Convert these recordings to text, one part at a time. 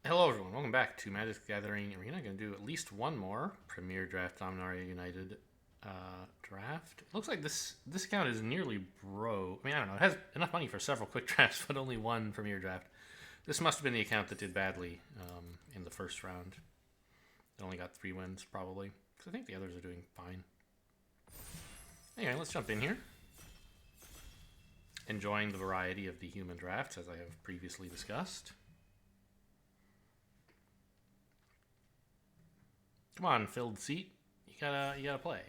Hello everyone, welcome back to Magic the Gathering Arena. Going to do at least one more Premier Draft Dominaria United draft. It looks like this account is nearly broke. I mean, I don't know. It has enough money for several quick drafts, but only one Premier draft. This must have been the account that did badly in the first round. It only got 3 wins, probably. Because I think the others are doing fine. Anyway, let's jump in here. Enjoying the variety of the human drafts, as I have previously discussed. Come on, filled seat. You gotta play.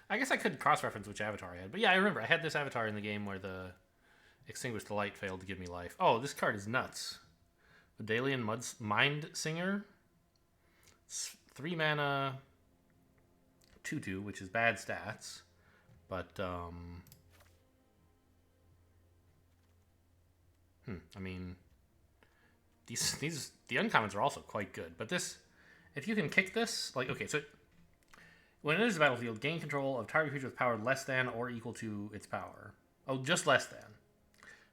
I guess I could cross-reference which avatar I had. But yeah, I remember. I had this avatar in the game where the Extinguish the Light failed to give me life. Oh, this card is nuts. Vidalian Mind Singer. It's 3 mana, 2/2, which is bad stats. But, I mean, the uncommons are also quite good. But this, if you can kick this, like, okay, so when it enters the battlefield, gain control of target creature with power less than or equal to its power. Oh, just less than.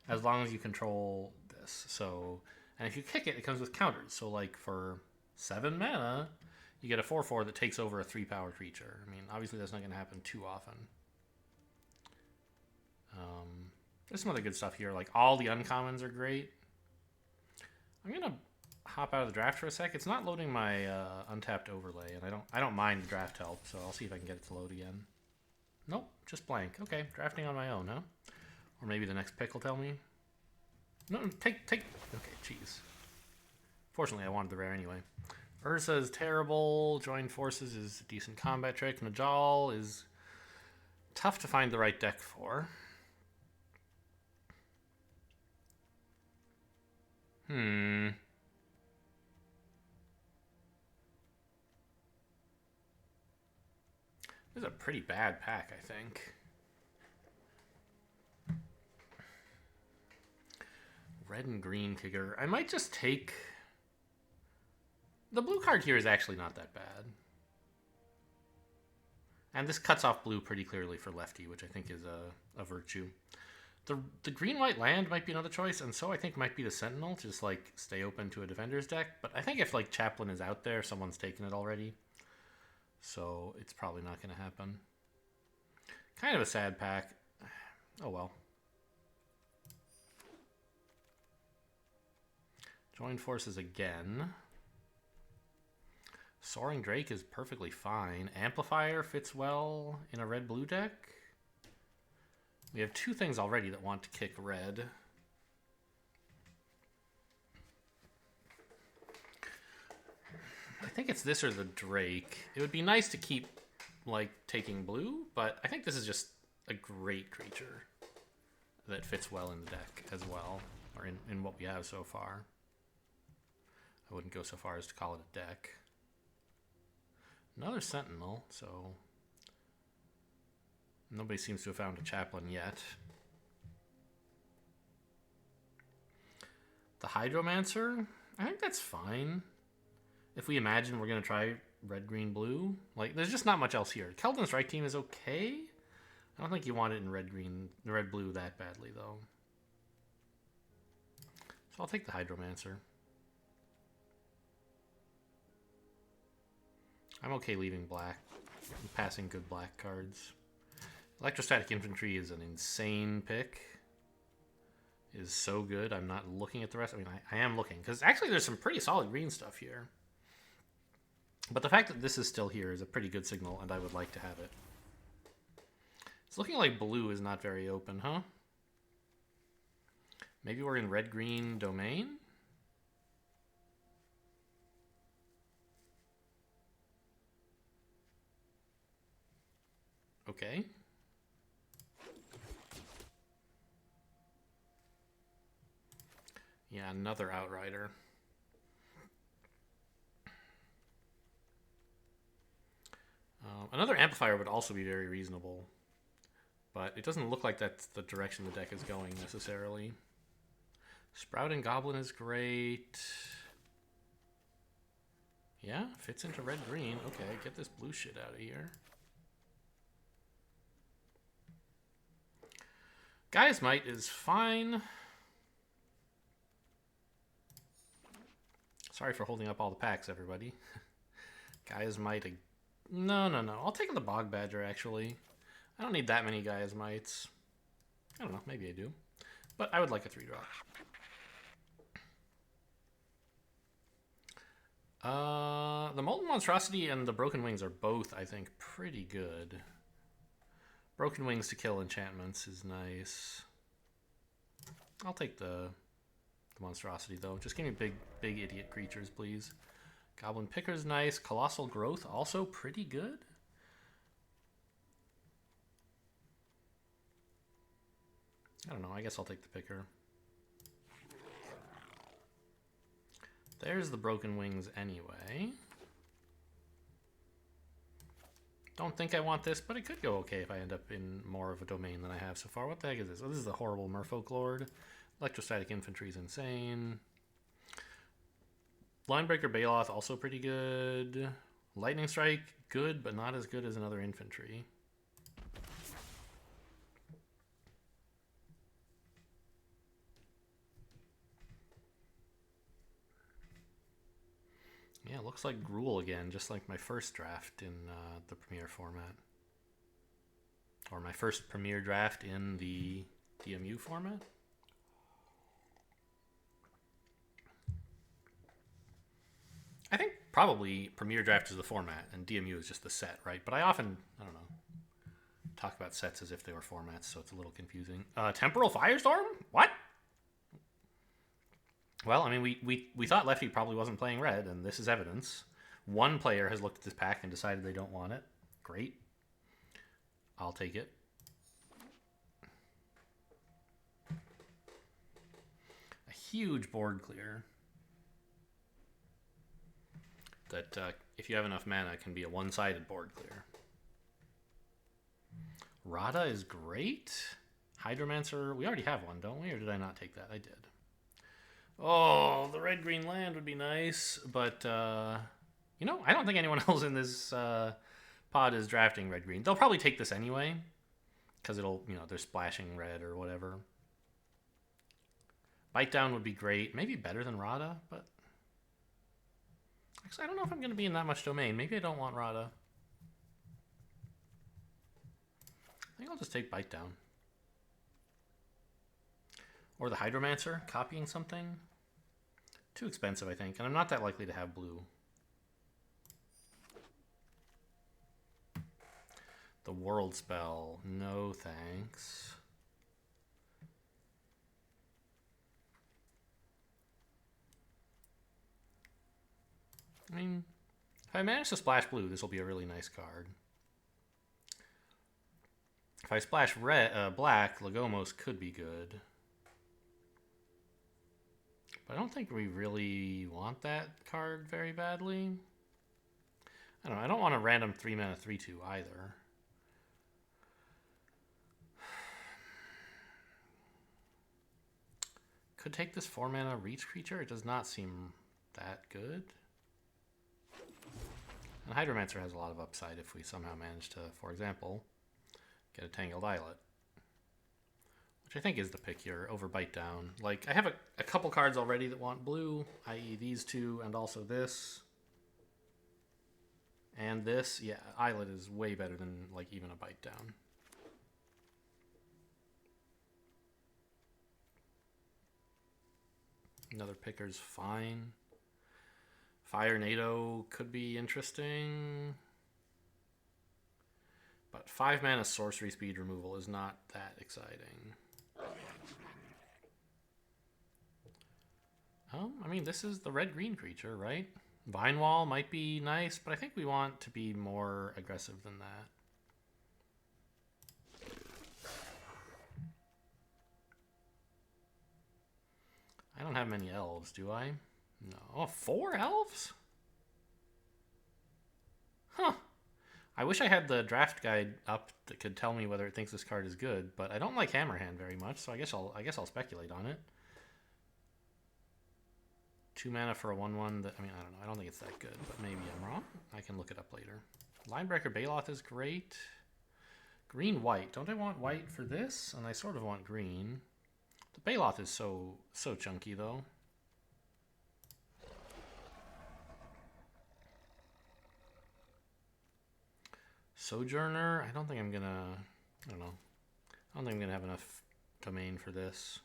As long as you control this. So, and if you kick it, it comes with counters. So, like, for 7 mana, you get a 4/4 that takes over a 3-power creature. I mean, obviously that's not going to happen too often. There's some other good stuff here. Like, all the uncommons are great. I'm going to hop out of the draft for a sec. It's not loading my untapped overlay, and I don't mind the draft help, so I'll see if I can get it to load again. Nope, just blank. Okay, drafting on my own, huh? Or maybe the next pick will tell me. No, take. Okay, jeez. Fortunately, I wanted the rare anyway. Ursa is terrible. Join Forces is a decent combat trick. Najal is tough to find the right deck for. This is a pretty bad pack, I think. Red and green kicker. I might just take... The blue card here is actually not that bad. And this cuts off blue pretty clearly for lefty, which I think is a virtue. The green-white land might be another choice, and so I think might be the Sentinel, to just, like, stay open to a defender's deck. But I think if, like, Chaplain is out there, someone's taken it already. So it's probably not going to happen. Kind of a sad pack. Oh, well. Join Forces again. Soaring Drake is perfectly fine. Amplifier fits well in a red-blue deck. We have 2 things already that want to kick red. I think it's this or the Drake. It would be nice to keep, like, taking blue, but I think this is just a great creature that fits well in the deck as well, or in what we have so far. I wouldn't go so far as to call it a deck. Another Sentinel, so nobody seems to have found a Chaplain yet. The Hydromancer, I think that's fine. If we imagine we're going to try red, green, blue, like, there's just not much else here. Keldon's Strike Team is okay. I don't think you want it in red, green, red, blue that badly, though. So I'll take the Hydromancer. I'm okay leaving black, passing good black cards. Electrostatic Infantry is an insane pick. It is so good. I'm not looking at the rest. I mean, I am looking, because actually there's some pretty solid green stuff here. But the fact that this is still here is a pretty good signal, and I would like to have it. It's looking like blue is not very open, huh? Maybe we're in red-green domain? Okay. Yeah, another Outrider. Another Amplifier would also be very reasonable, but it doesn't look like that's the direction the deck is going necessarily. Sprouting Goblin is great. Yeah, fits into red-green. Okay, get this blue shit out of here. Gaia's Might is fine. Sorry for holding up all the packs, everybody. Gaia's Might. No. I'll take the Bog Badger, actually. I don't need that many Gaia's Mights. I don't know. Maybe I do. But I would like a 3-drop. The Molten Monstrosity and the Broken Wings are both, I think, pretty good. Broken Wings to kill enchantments is nice. I'll take the Monstrosity, though. Just give me big idiot creatures, please. Goblin Picker's nice. Colossal Growth, also pretty good. I don't know. I guess I'll take the Picker. There's the Broken Wings anyway. Don't think I want this, but it could go okay if I end up in more of a domain than I have so far. What the heck is this? Oh, this is the horrible Merfolk Lord. Electrostatic Infantry is insane. Linebreaker Baloth, also pretty good. Lightning Strike, good, but not as good as another infantry. Yeah, it looks like Gruul again, just like my first draft in the Premier format. Or my first Premier draft in the DMU format. I think probably Premier Draft is the format and DMU is just the set, right? But I often, I don't know, talk about sets as if they were formats, so it's a little confusing. Temporal Firestorm? What? Well, I mean, we thought Lefty probably wasn't playing red, and this is evidence. One player has looked at this pack and decided they don't want it. Great. I'll take it. A huge board clear. That if you have enough mana can be a one-sided board clear. Rada is great. Hydromancer, we already have one, don't we? Or did I not take that? I did. Oh, the red-green land would be nice, but you know, I don't think anyone else in this pod is drafting red-green. They'll probably take this anyway, because it'll, you know, they're splashing red or whatever. Bite Down would be great. Maybe better than Rada, but actually, I don't know if I'm going to be in that much domain. Maybe I don't want Rada. I think I'll just take Bite Down. Or the Hydromancer, copying something. Too expensive, I think. And I'm not that likely to have blue. The World Spell. No thanks. I mean, if I manage to splash blue, this will be a really nice card. If I splash red, black, Lagomos could be good. But I don't think we really want that card very badly. I don't know. I don't want a random 3-mana 3/2 either. Could take this 4-mana reach creature. It does not seem that good. And Hydromancer has a lot of upside if we somehow manage to, for example, get a Tangled Islet. Which I think is the pick here over Bite Down. Like, I have a couple cards already that want blue, i.e. these two, and also this. And this. Yeah, Islet is way better than, like, even a Bite Down. Another picker's fine. Fire NATO could be interesting. But 5-mana sorcery speed removal is not that exciting. I mean, this is the red-green creature, right? Vine Wall might be nice, but I think we want to be more aggressive than that. I don't have many elves, do I? No. Oh, 4 elves? Huh. I wish I had the draft guide up that could tell me whether it thinks this card is good, but I don't like Hammerhand very much, so I guess I'll speculate on it. 2 mana for a 1/1 that, I mean, I don't know. I don't think it's that good, but maybe I'm wrong. I can look it up later. Linebreaker Baloth is great. Green-white. Don't I want white for this? And I sort of want green. The Baloth is so chunky, though. Sojourner, I don't think I'm gonna, I don't know. I don't think I'm gonna have enough domain for this.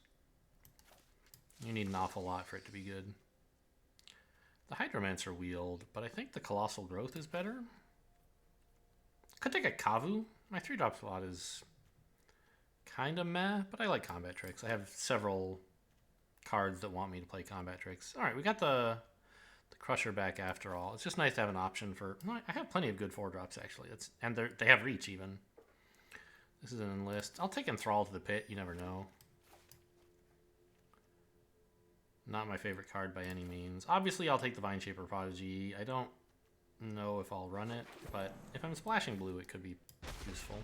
You need an awful lot for it to be good. The Hydromancer wield, but I think the Colossal Growth is better. Could take a Kavu. My 3-drop slot is kind of meh, but I like combat tricks. I have several cards that want me to play combat tricks. All right, we got the Crusher back after all. It's just nice to have an option for... I have plenty of good 4-drops, actually. And they have reach, even. This is an enlist. I'll take Enthrall to the Pit. You never know. Not my favorite card by any means. Obviously, I'll take the Vine Shaper Prodigy. I don't know if I'll run it, but if I'm splashing blue, it could be useful.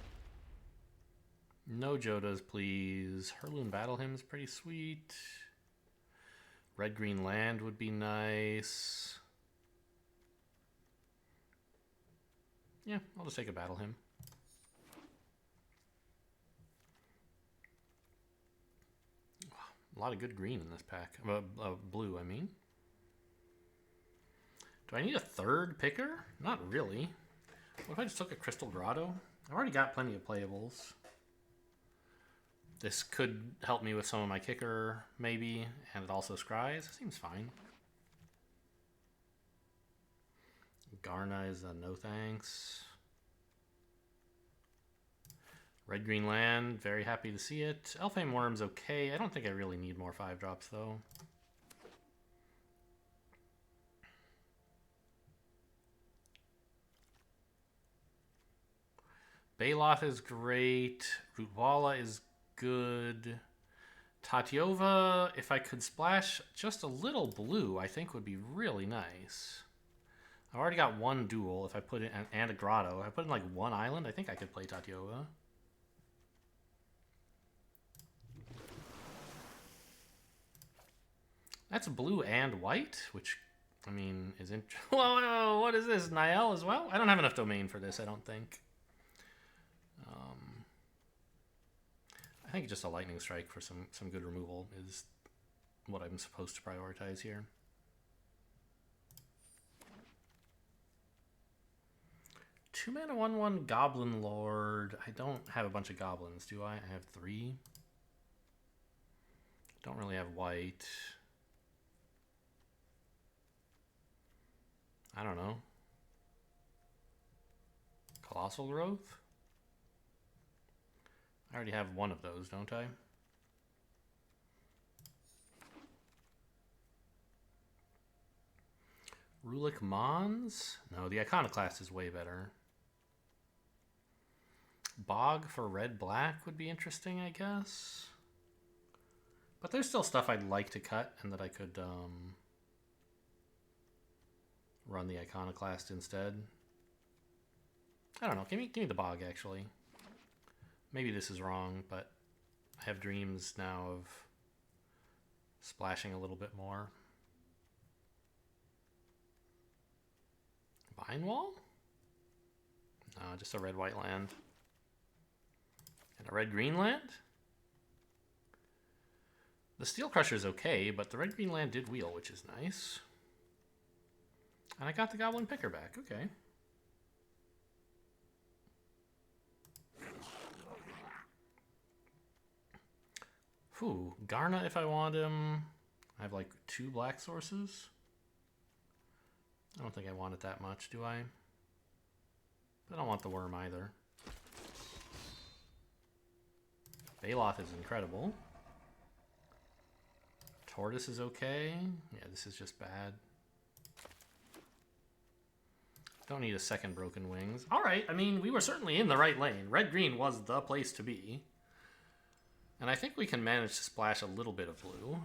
No Jodas, please. Heirloom Battle Hymn is pretty sweet. Red-green land would be nice. Yeah, I'll just take a Battle Hymn. A lot of good green in this pack. Blue, I mean. Do I need a third picker? Not really. What if I just took a Crystal Grotto? I've already got plenty of playables. This could help me with some of my kicker, maybe, and it also scries. It seems fine. Garna is a no thanks. Red-green land, very happy to see it. Elfhame Worm's okay. I don't think I really need more 5-drops, though. Baloth is great. Rootwalla is good. Tatyova, if I could splash just a little blue, I think would be really nice. I've already got one duel. If I put in, and a grotto. If I put in like one island, I think I could play Tatyova. That's blue and white, which, I mean, is interesting. Whoa, what is this? Niall as well? I don't have enough domain for this, I don't think. I think just a lightning strike for some good removal is what I'm supposed to prioritize here. Two mana 1/1 Goblin Lord. I don't have a bunch of goblins, do I? I have 3. Don't really have white. I don't know. Colossal Growth? I already have one of those, don't I? Rulik Mons? No, the Iconoclast is way better. Bog for red-black would be interesting, I guess. But there's still stuff I'd like to cut and that I could run the Iconoclast instead. I don't know. Give me the Bog, actually. Maybe this is wrong, but I have dreams now of splashing a little bit more. Vine Wall? No, just a red-white land. And a red-green land? The Steel Crusher's okay, but the red-green land did wheel, which is nice. And I got the Goblin Picker back, okay. Whew, Garna if I want him. I have like 2 black sources. I don't think I want it that much, do I? I don't want the worm either. Baloth is incredible. Tortoise is okay. Yeah, this is just bad. Don't need a second Broken Wings. All right, I mean, we were certainly in the right lane. Red-green was the place to be. And I think we can manage to splash a little bit of blue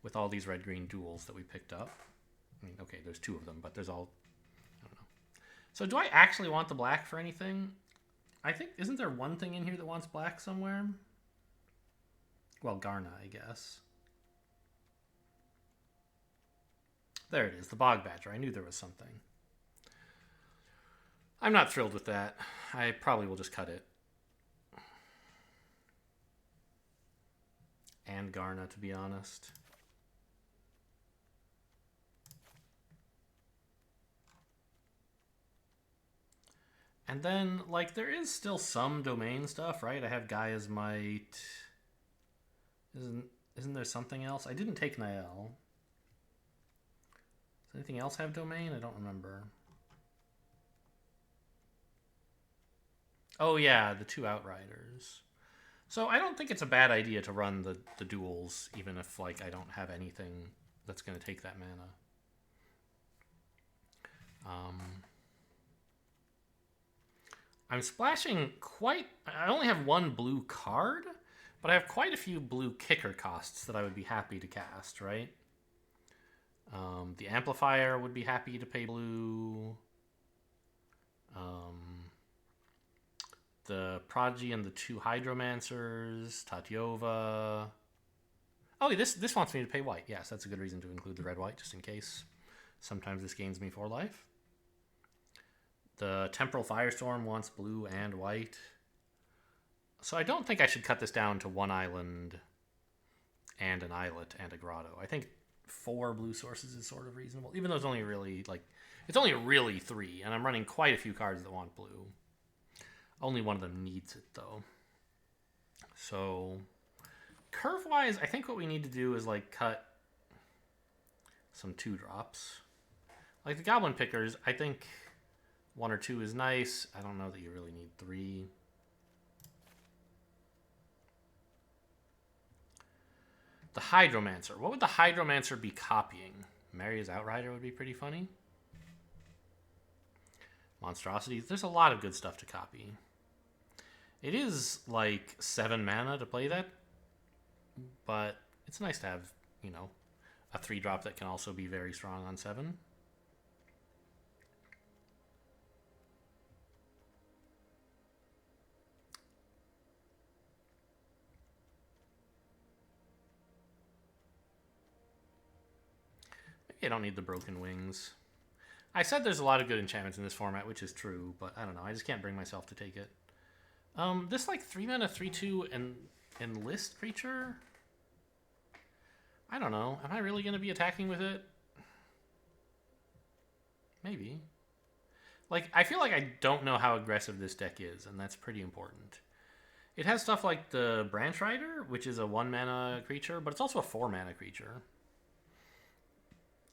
with all these red-green duels that we picked up. I mean, okay, there's 2 of them, but there's all... I don't know. So do I actually want the black for anything? I think... Isn't there one thing in here that wants black somewhere? Well, Garna, I guess. There it is, the Bog Badger. I knew there was something. I'm not thrilled with that. I probably will just cut it. And Garna, to be honest. And then, like, there is still some domain stuff, right? I have Gaia's Might. Isn't there something else? I didn't take Nael. Does anything else have domain? I don't remember. Oh, yeah, the 2 Outriders. So I don't think it's a bad idea to run the duels, even if, like, I don't have anything that's going to take that mana. I'm splashing quite... I only have 1 blue card, but I have quite a few blue kicker costs that I would be happy to cast, right? The Amplifier would be happy to pay blue. The Prodigy and the 2 Hydromancers, Tatyova. Oh, this wants me to pay white. Yes, that's a good reason to include the red-white, just in case. Sometimes this gains me 4 life. The Temporal Firestorm wants blue and white. So I don't think I should cut this down to 1 island and an islet and a grotto. I think 4 blue sources is sort of reasonable, even though it's only really, like, it's only really 3, and I'm running quite a few cards that want blue. Only one of them needs it, though. So, curve-wise, I think what we need to do is, like, cut some 2-drops. Like, the Goblin Pickers, I think 1 or 2 is nice. I don't know that you really need 3. The Hydromancer. What would the Hydromancer be copying? Maria's Outrider would be pretty funny. Monstrosities. There's a lot of good stuff to copy. It is like 7 mana to play that, but it's nice to have, you know, a 3-drop that can also be very strong on 7. Maybe I don't need the Broken Wings. I said there's a lot of good enchantments in this format, which is true, but I don't know. I just can't bring myself to take it. This like 3 mana 3/2 and enlist creature. I don't know. Am I really going to be attacking with it? Maybe. Like, I feel like I don't know how aggressive this deck is, and that's pretty important. It has stuff like the Branch Rider, which is a 1 mana creature, but it's also a 4 mana creature.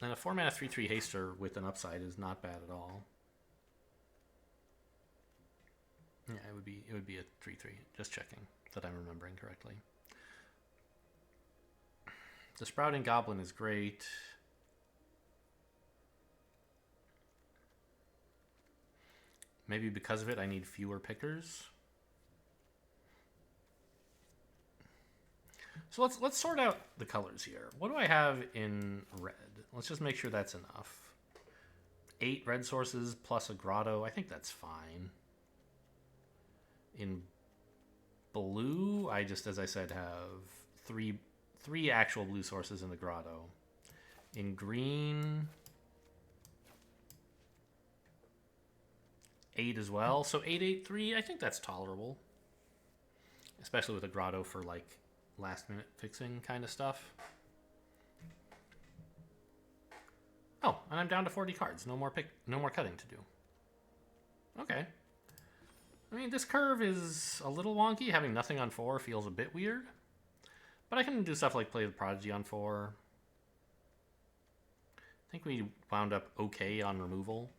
And a 4 mana 3/3 haster with an upside is not bad at all. Yeah, it would be a 3/3. Just checking that I'm remembering correctly. The Sprouting Goblin is great. Maybe because of it, I need fewer pickers. So let's sort out the colors here. What do I have in red? Let's just make sure that's enough. 8 red sources plus a grotto. I think that's fine. In blue, I just, as I said, have three actual blue sources in the grotto. In green, 8 as well. So 8, 8, 3, I think that's tolerable. Especially with a grotto for like last minute fixing kind of stuff. Oh, and I'm down to 40 cards. No more cutting to do. Okay. I mean, this curve is a little wonky. Having nothing on 4 feels a bit weird. But I can do stuff like play the Prodigy on 4. I think we wound up okay on removal.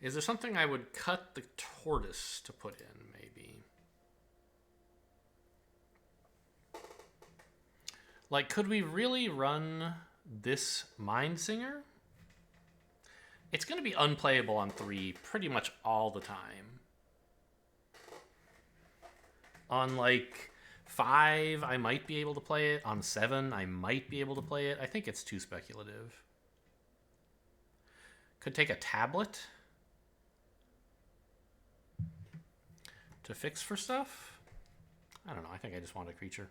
Is there something I would cut the Tortoise to put in, maybe? Like, could we really run this Mind Singer? It's going to be unplayable on 3 pretty much all the time. On, like, 5, I might be able to play it. On 7, I might be able to play it. I think it's too speculative. Could take a tablet to fix for stuff. I don't know. I think I just want a creature.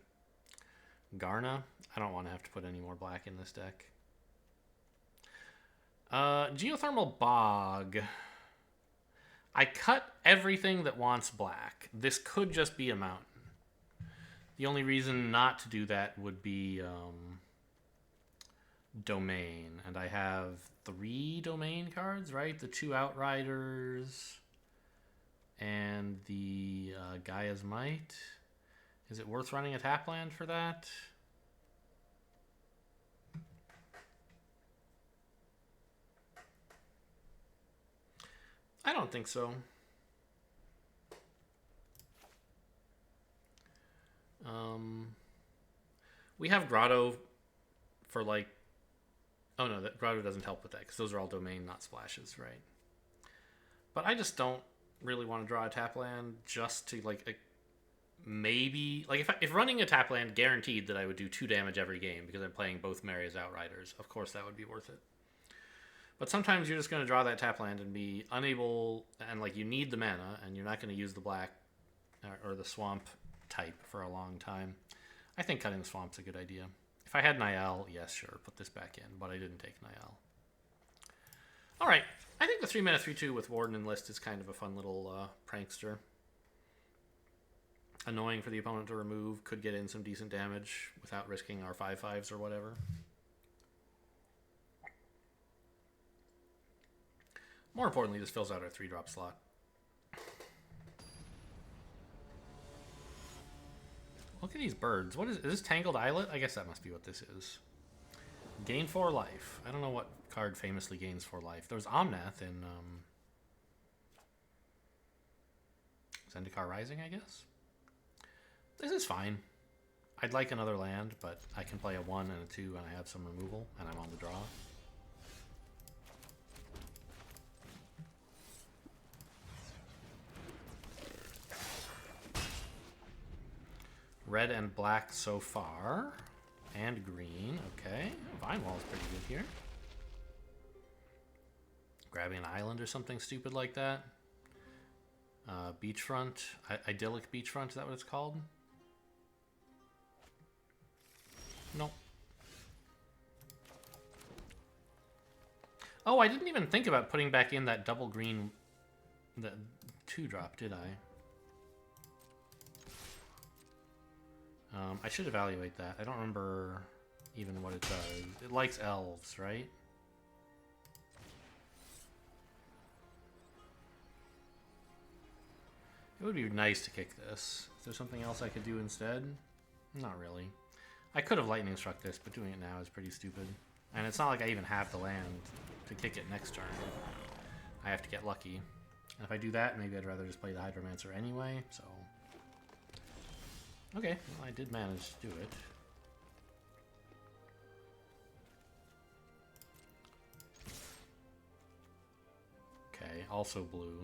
Garna. I don't want to have to put any more black in this deck. Geothermal Bog. I cut everything that wants black. This could just be a mountain. The only reason not to do that would be domain, and I have 3 domain cards, right? The 2 Outriders and the Gaia's Might. Is it worth running a tap land for that? I don't think so. We have Grotto for like... Oh no, that Grotto doesn't help with that because those are all domain, not splashes, right? But I just don't really want to draw a tap land just to like maybe... Like if running a tap land guaranteed that I would do 2 damage every game because I'm playing both Maria's Outriders, of course that would be worth it. But sometimes you're just going to draw that tap land and be unable, and like you need the mana, and you're not going to use the black or the swamp type for a long time. I think cutting the swamp's a good idea. If I had Niall, yes, sure, put this back in, but I didn't take Niall. All right, I think the 3-mana 3/2 with Warden and List is kind of a fun little prankster. Annoying for the opponent to remove, could get in some decent damage without risking our 5/5s or whatever. More importantly, this fills out our 3-drop slot. Look at these birds. What is this? Tangled Islet? I guess that must be what this is. Gain 4 life. I don't know what card famously gains 4 life. There was Omnath in Zendikar Rising, I guess. This is fine. I'd like another land, but I can play a 1 and a 2 and I have some removal, and I'm on the draw. Red and black so far. And green. Okay. Vine Wall is pretty good here. Grabbing an island or something stupid like that. Beachfront. Idyllic Beachfront, is that what it's called? Nope. Oh, I didn't even think about putting back in that double green... The 2-drop, did I? I should evaluate that. I don't remember even what it does. It likes elves, right? It would be nice to kick this. Is there something else I could do instead? Not really. I could have lightning struck this, but doing it now is pretty stupid. And it's not like I even have the land to kick it next turn. I have to get lucky. And if I do that, maybe I'd rather just play the Hydromancer anyway, so... Okay, well, I did manage to do it. Okay, also blue.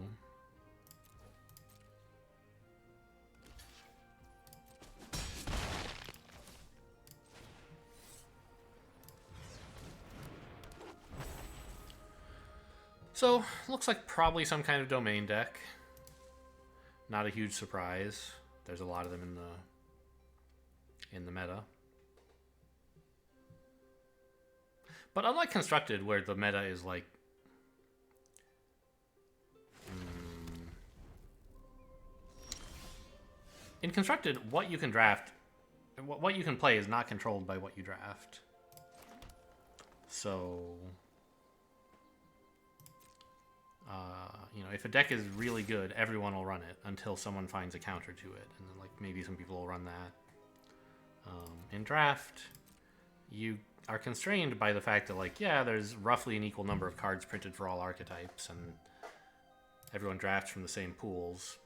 So, looks like probably some kind of domain deck. Not a huge surprise. There's a lot of them in the meta. But unlike Constructed, where the meta is like... In Constructed, what you can draft... What you can play is not controlled by what you draft. So... you know, if a deck is really good, everyone will run it until someone finds a counter to it. And then, like, maybe some people will run that. In draft, you are constrained by the fact that, like, yeah, there's roughly an equal number of cards printed for all archetypes, and everyone drafts from the same pools.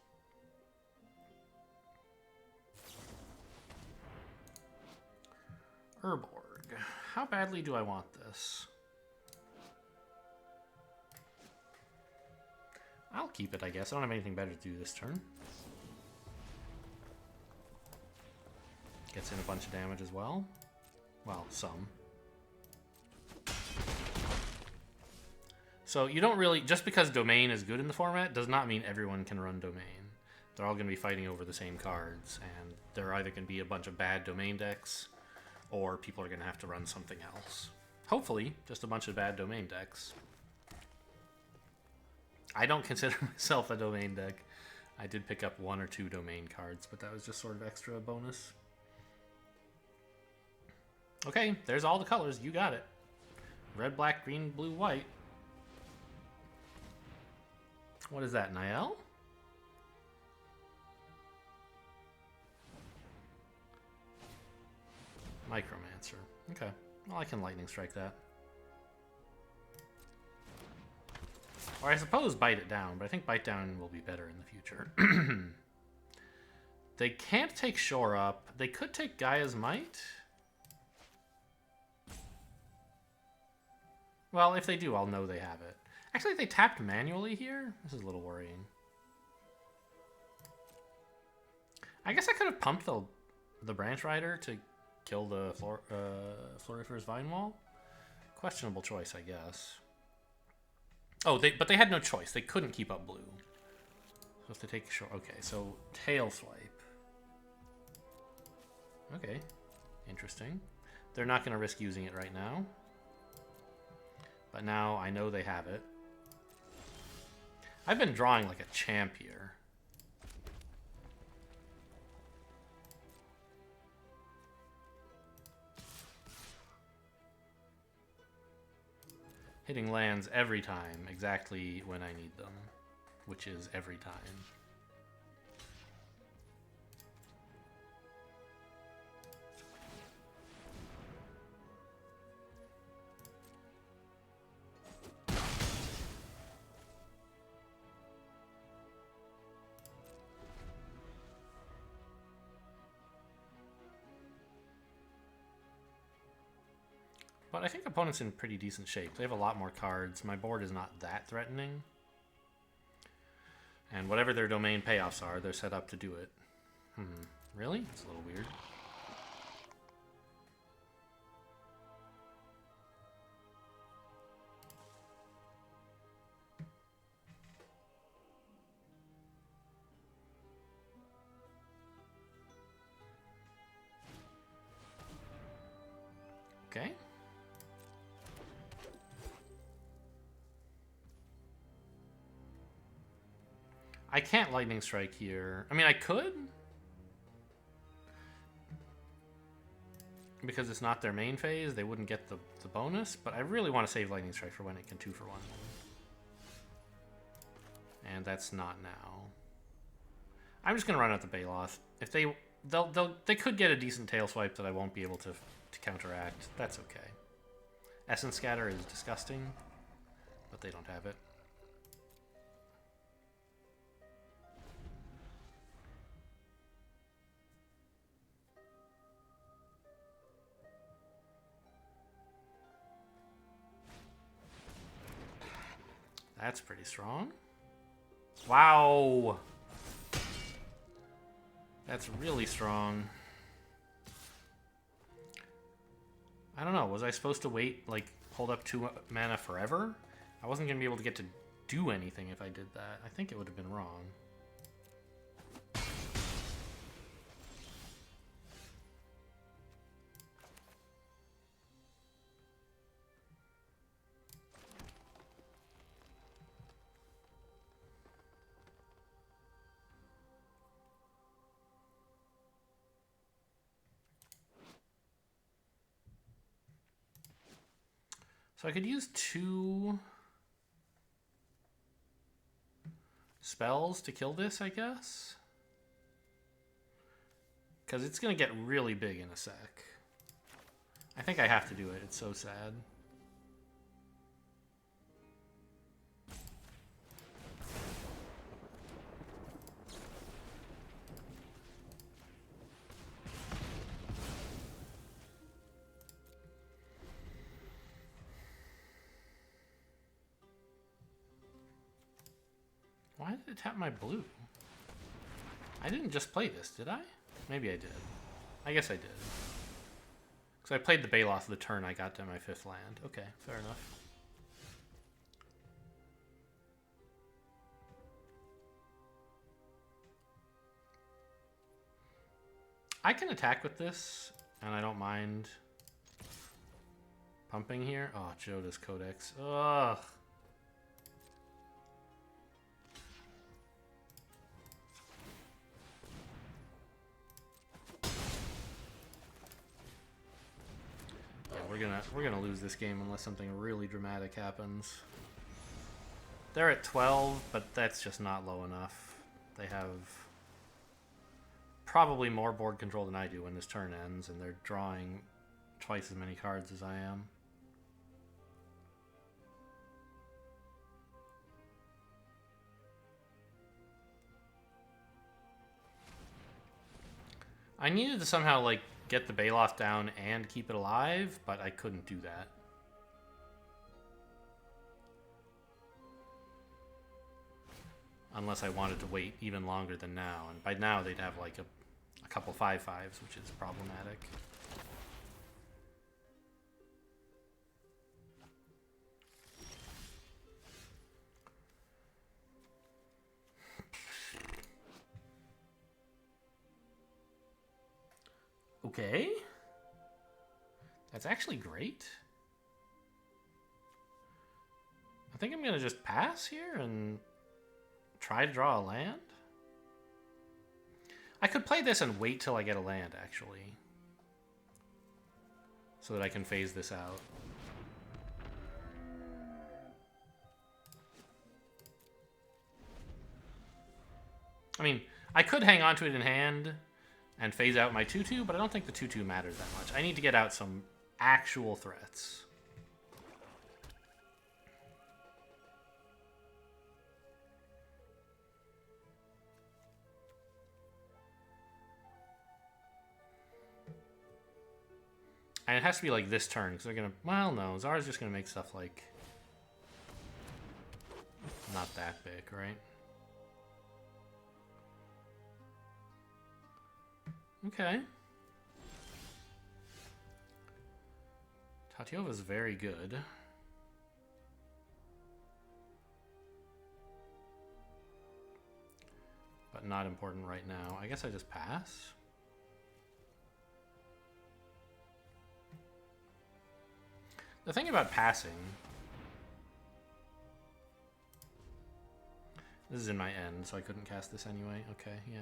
Urborg. How badly do I want this? I'll keep it, I guess. I don't have anything better to do this turn. Gets in a bunch of damage as well. Well, some. So you don't really... Just because Domain is good in the format does not mean everyone can run Domain. They're all going to be fighting over the same cards, and there are either going to be a bunch of bad Domain decks, or people are going to have to run something else. Hopefully, just a bunch of bad Domain decks. I don't consider myself a Domain deck. I did pick up 1 or 2 Domain cards, but that was just sort of extra bonus. Okay, there's all the colors. You got it. Red, black, green, blue, white. What is that, Niall? Micromancer. Okay. Well, I can lightning strike that. Or I suppose bite it down, but I think bite down will be better in the future. They can't take shore up. They could take Gaia's Might. Well, if they do, I'll know they have it. Actually, they tapped manually here. This is a little worrying. I guess I could have pumped the Branch Rider to kill the Florifer's Vine Wall. Questionable choice, I guess. Oh, but they had no choice. They couldn't keep up blue. So if they take short... Okay, so tail swipe. Okay, interesting. They're not going to risk using it right now. But now I know they have it. I've been drawing like a champ here. Hitting lands every time, exactly when I need them, which is every time. But I think opponent's in pretty decent shape. They have a lot more cards. My board is not that threatening. And whatever their domain payoffs are, they're set up to do it. Really? It's a little weird. Okay. I can't lightning strike here. I mean, I could. Because it's not their main phase, they wouldn't get the bonus, but I really want to save lightning strike for when it can 2-for-1. And that's not now. I'm just gonna run out the Baloth. If they could get a decent tail swipe that I won't be able to counteract. That's okay. Essence Scatter is disgusting, but they don't have it. That's pretty strong. Wow. That's really strong. I don't know. Was I supposed to wait, like, hold up 2 mana forever? I wasn't going to be able to get to do anything if I did that. I think it would have been wrong. So I could use 2 spells to kill this, I guess. Because it's going to get really big in a sec. I think I have to do it. It's so sad. Why did it tap my blue? I didn't just play this, did I? Maybe I did. I guess I did. Because I played the Baloth the turn I got to my 5th land. Okay, fair enough. I can attack with this, and I don't mind pumping here. Oh, Joda's Codex. Ugh. We're we're gonna lose this game unless something really dramatic happens. They're at 12, but that's just not low enough. They have probably more board control than I do when this turn ends, and they're drawing twice as many cards as I am. I needed to somehow, like, get the Baloth down and keep it alive, but I couldn't do that. Unless I wanted to wait even longer than now. And by now, they'd have, like, a couple 5/5s, which is problematic. Okay. That's actually great. I think I'm going to just pass here and try to draw a land. I could play this and wait till I get a land, actually. So that I can phase this out. I mean, I could hang on to it in hand and phase out my 2/2, but I don't think the 2/2 matters that much. I need to get out some actual threats. And it has to be like this turn, because they're going to... Well, no, Zara's just going to make stuff like... Not that big, right? Okay. Tatyova's very good. But not important right now. I guess I just pass. The thing about passing... This is in my end, so I couldn't cast this anyway. Okay, yeah.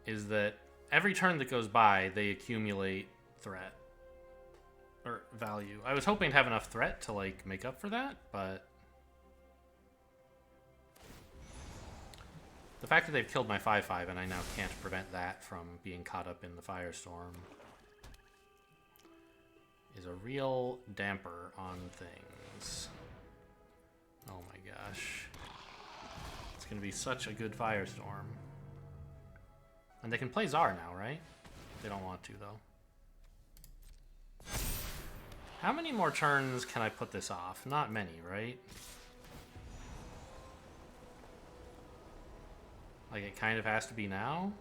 Is that every turn that goes by, they accumulate threat. Or value. I was hoping to have enough threat to, like, make up for that, but... The fact that they've killed my 5/5 and I now can't prevent that from being caught up in the Firestorm is a real damper on things. Oh my gosh. It's going to be such a good Firestorm. And they can play Zar now, right? They don't want to, though. How many more turns can I put this off? Not many, right? Like, it kind of has to be now?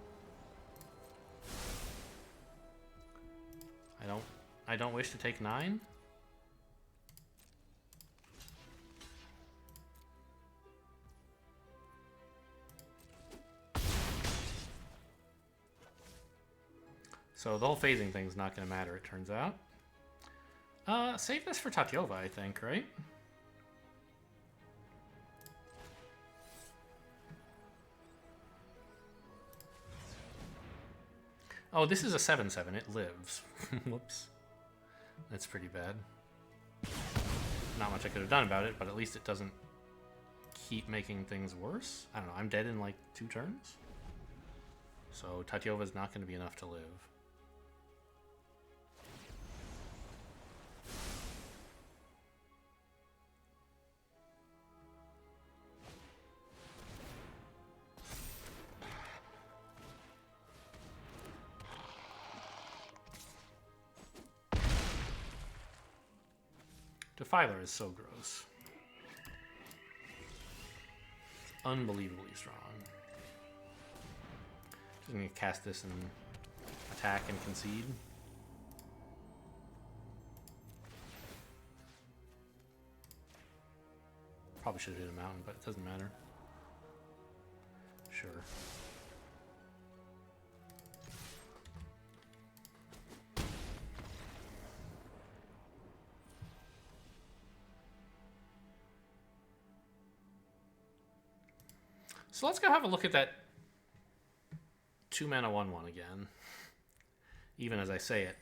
I don't wish to take 9? So the whole phasing thing's not going to matter, it turns out. Save this for Tatyova, I think, right? Oh, this is a 7/7. It lives. Whoops. That's pretty bad. Not much I could have done about it, but at least it doesn't keep making things worse. I don't know. I'm dead in like 2 turns. So Tatyova's not going to be enough to live. Defiler is so gross. It's unbelievably strong. Just gonna cast this and attack and concede. Probably should have hit a mountain, but it doesn't matter. Sure. So let's go have a look at that 2-mana 1/1 again. Even as I say it,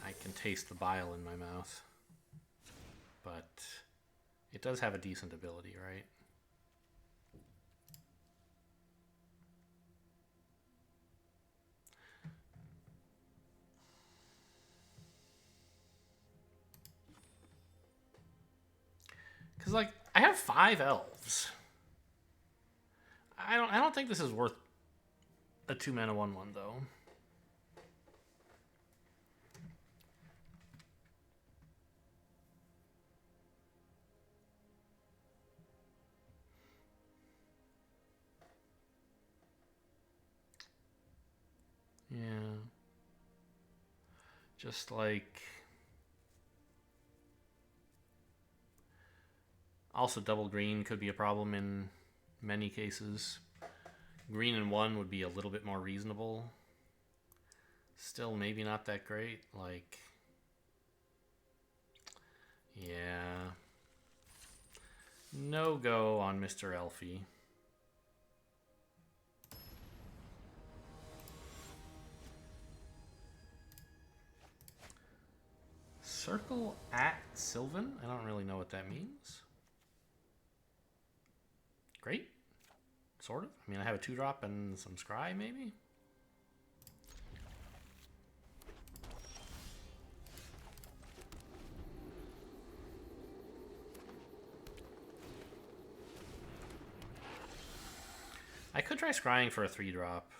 I can taste the bile in my mouth. But it does have a decent ability, right? Because, like, I have 5 elves. I don't think this is worth a 2-mana 1/1 though. Yeah. Just like... Also, double green could be a problem in many cases. Green and 1 would be a little bit more reasonable. Still, maybe not that great. Like... Yeah. No go on Mr. Elfie. Circle at Sylvan? I don't really know what that means. Great. Sort of. I mean, I have a 2-drop and some scry, maybe? I could try scrying for a 3-drop.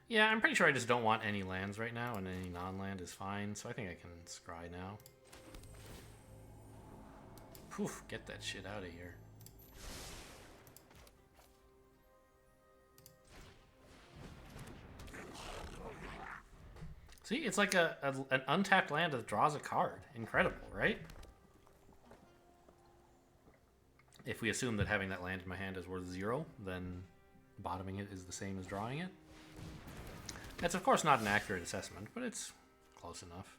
Yeah, I'm pretty sure I just don't want any lands right now, and any non-land is fine, so I think I can scry now. Poof, get that shit out of here. See, it's like an untapped land that draws a card. Incredible, right? If we assume that having that land in my hand is worth 0, then bottoming it is the same as drawing it. That's, of course, not an accurate assessment, but it's close enough.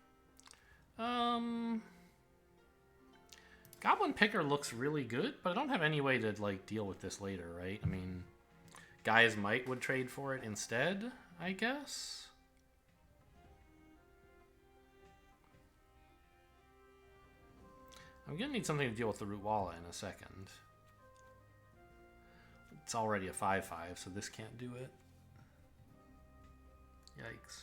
Goblin Picker looks really good, but I don't have any way to, like, deal with this later, right? I mean, Gaia's Might would trade for it instead, I guess? I'm gonna need something to deal with the Root Walla in a second. It's already a 5/5, so this can't do it. Yikes.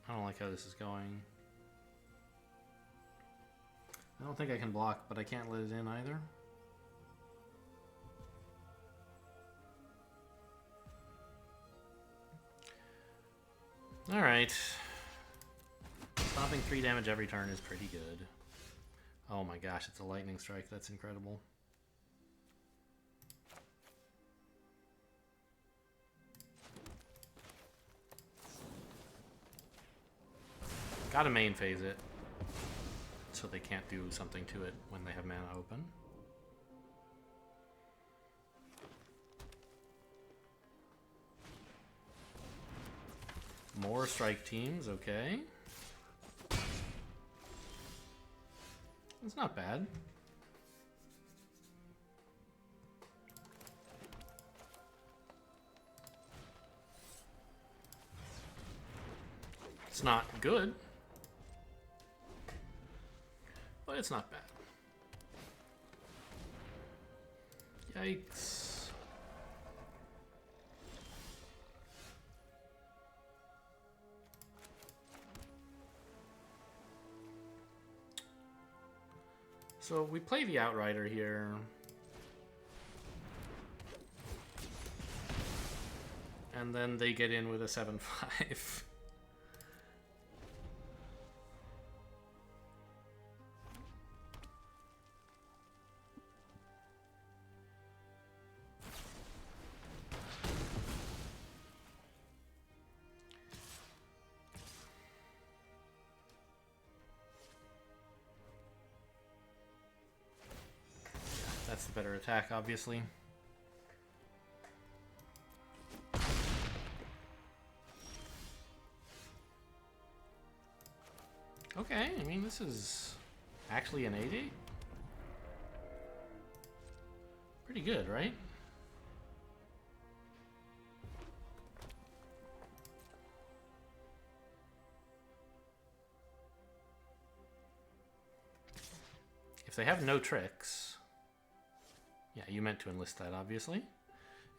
I don't like how this is going. I don't think I can block, but I can't let it in either. Alright. Stopping 3 damage every turn is pretty good. Oh my gosh, it's a lightning strike. That's incredible. Gotta main phase it, so they can't do something to it when they have mana open. More strike teams, okay. It's not bad. It's not good, but it's not bad. Yikes. So we play the Outrider here. And then they get in with a 7/5. That's the better attack, obviously. Okay, I mean, this is actually an 8/8. Pretty good, right? If they have no tricks... Yeah, you meant to enlist that, obviously.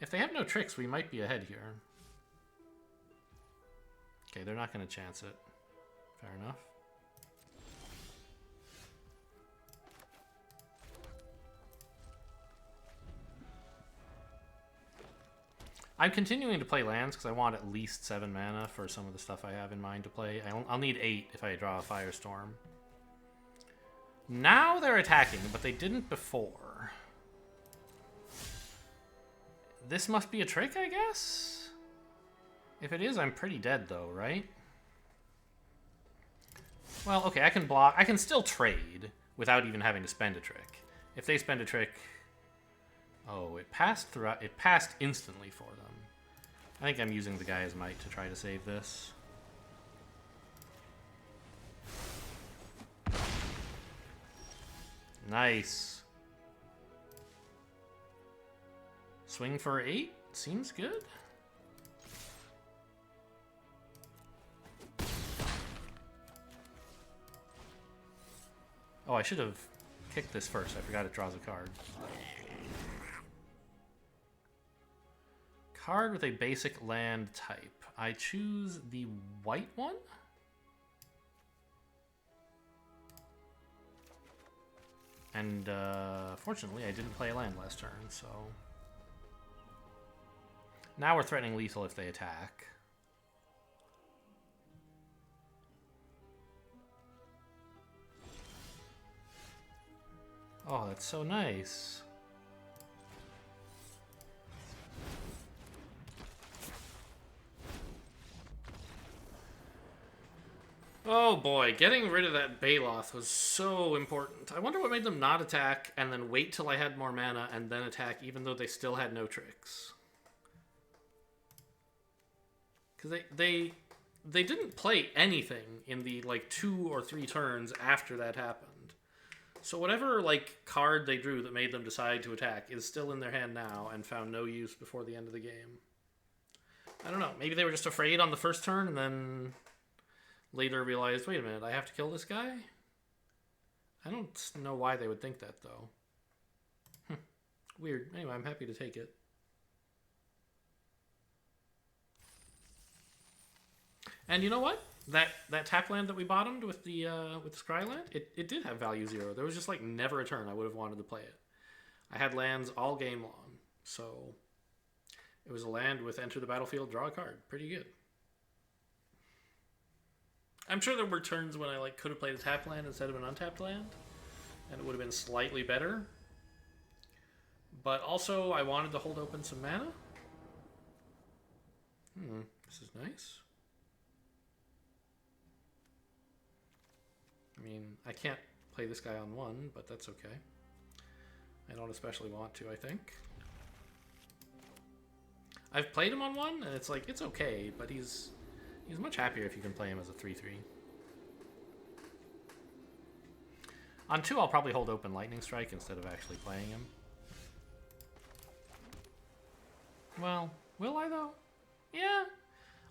If they have no tricks, we might be ahead here. Okay, they're not going to chance it. Fair enough. I'm continuing to play lands because I want at least 7 mana for some of the stuff I have in mind to play. I'll need 8 if I draw a Firestorm. Now they're attacking, but they didn't before. This must be a trick, I guess? If it is, I'm pretty dead though, right? Well, okay, I can block. I can still trade without even having to spend a trick. If they spend a trick... Oh, it passed throughout. It passed instantly for them. I think I'm using the Gaia's Might to try to save this. Nice. Swing for 8? Seems good. Oh, I should have kicked this first. I forgot it draws a card. Card with a basic land type. I choose the white one? And fortunately, I didn't play a land last turn, so... Now we're threatening lethal if they attack. Oh, that's so nice. Oh boy, getting rid of that Baloth was so important. I wonder what made them not attack and then wait till I had more mana and then attack even though they still had no tricks. Because they didn't play anything in the like 2 or 3 turns after that happened. So whatever like card they drew that made them decide to attack is still in their hand now and found no use before the end of the game. I don't know, maybe they were just afraid on the first turn and then... later realized, wait a minute, I have to kill this guy? I don't know why they would think that, though. Weird. Anyway, I'm happy to take it. And you know what? That tap land that we bottomed with the Scryland, it did have value 0. There was just like never a turn I would have wanted to play it. I had lands all game long, so it was a land with enter the battlefield, draw a card. Pretty good. I'm sure there were turns when I like could have played a tap land instead of an untapped land, and it would have been slightly better. But also, I wanted to hold open some mana. This is nice. I mean, I can't play this guy on 1, but that's okay. I don't especially want to, I think. I've played him on 1, and it's like, it's okay, but he's much happier if you can play him as a 3/3. On 2, I'll probably hold open Lightning Strike instead of actually playing him. Well, will I though? Yeah.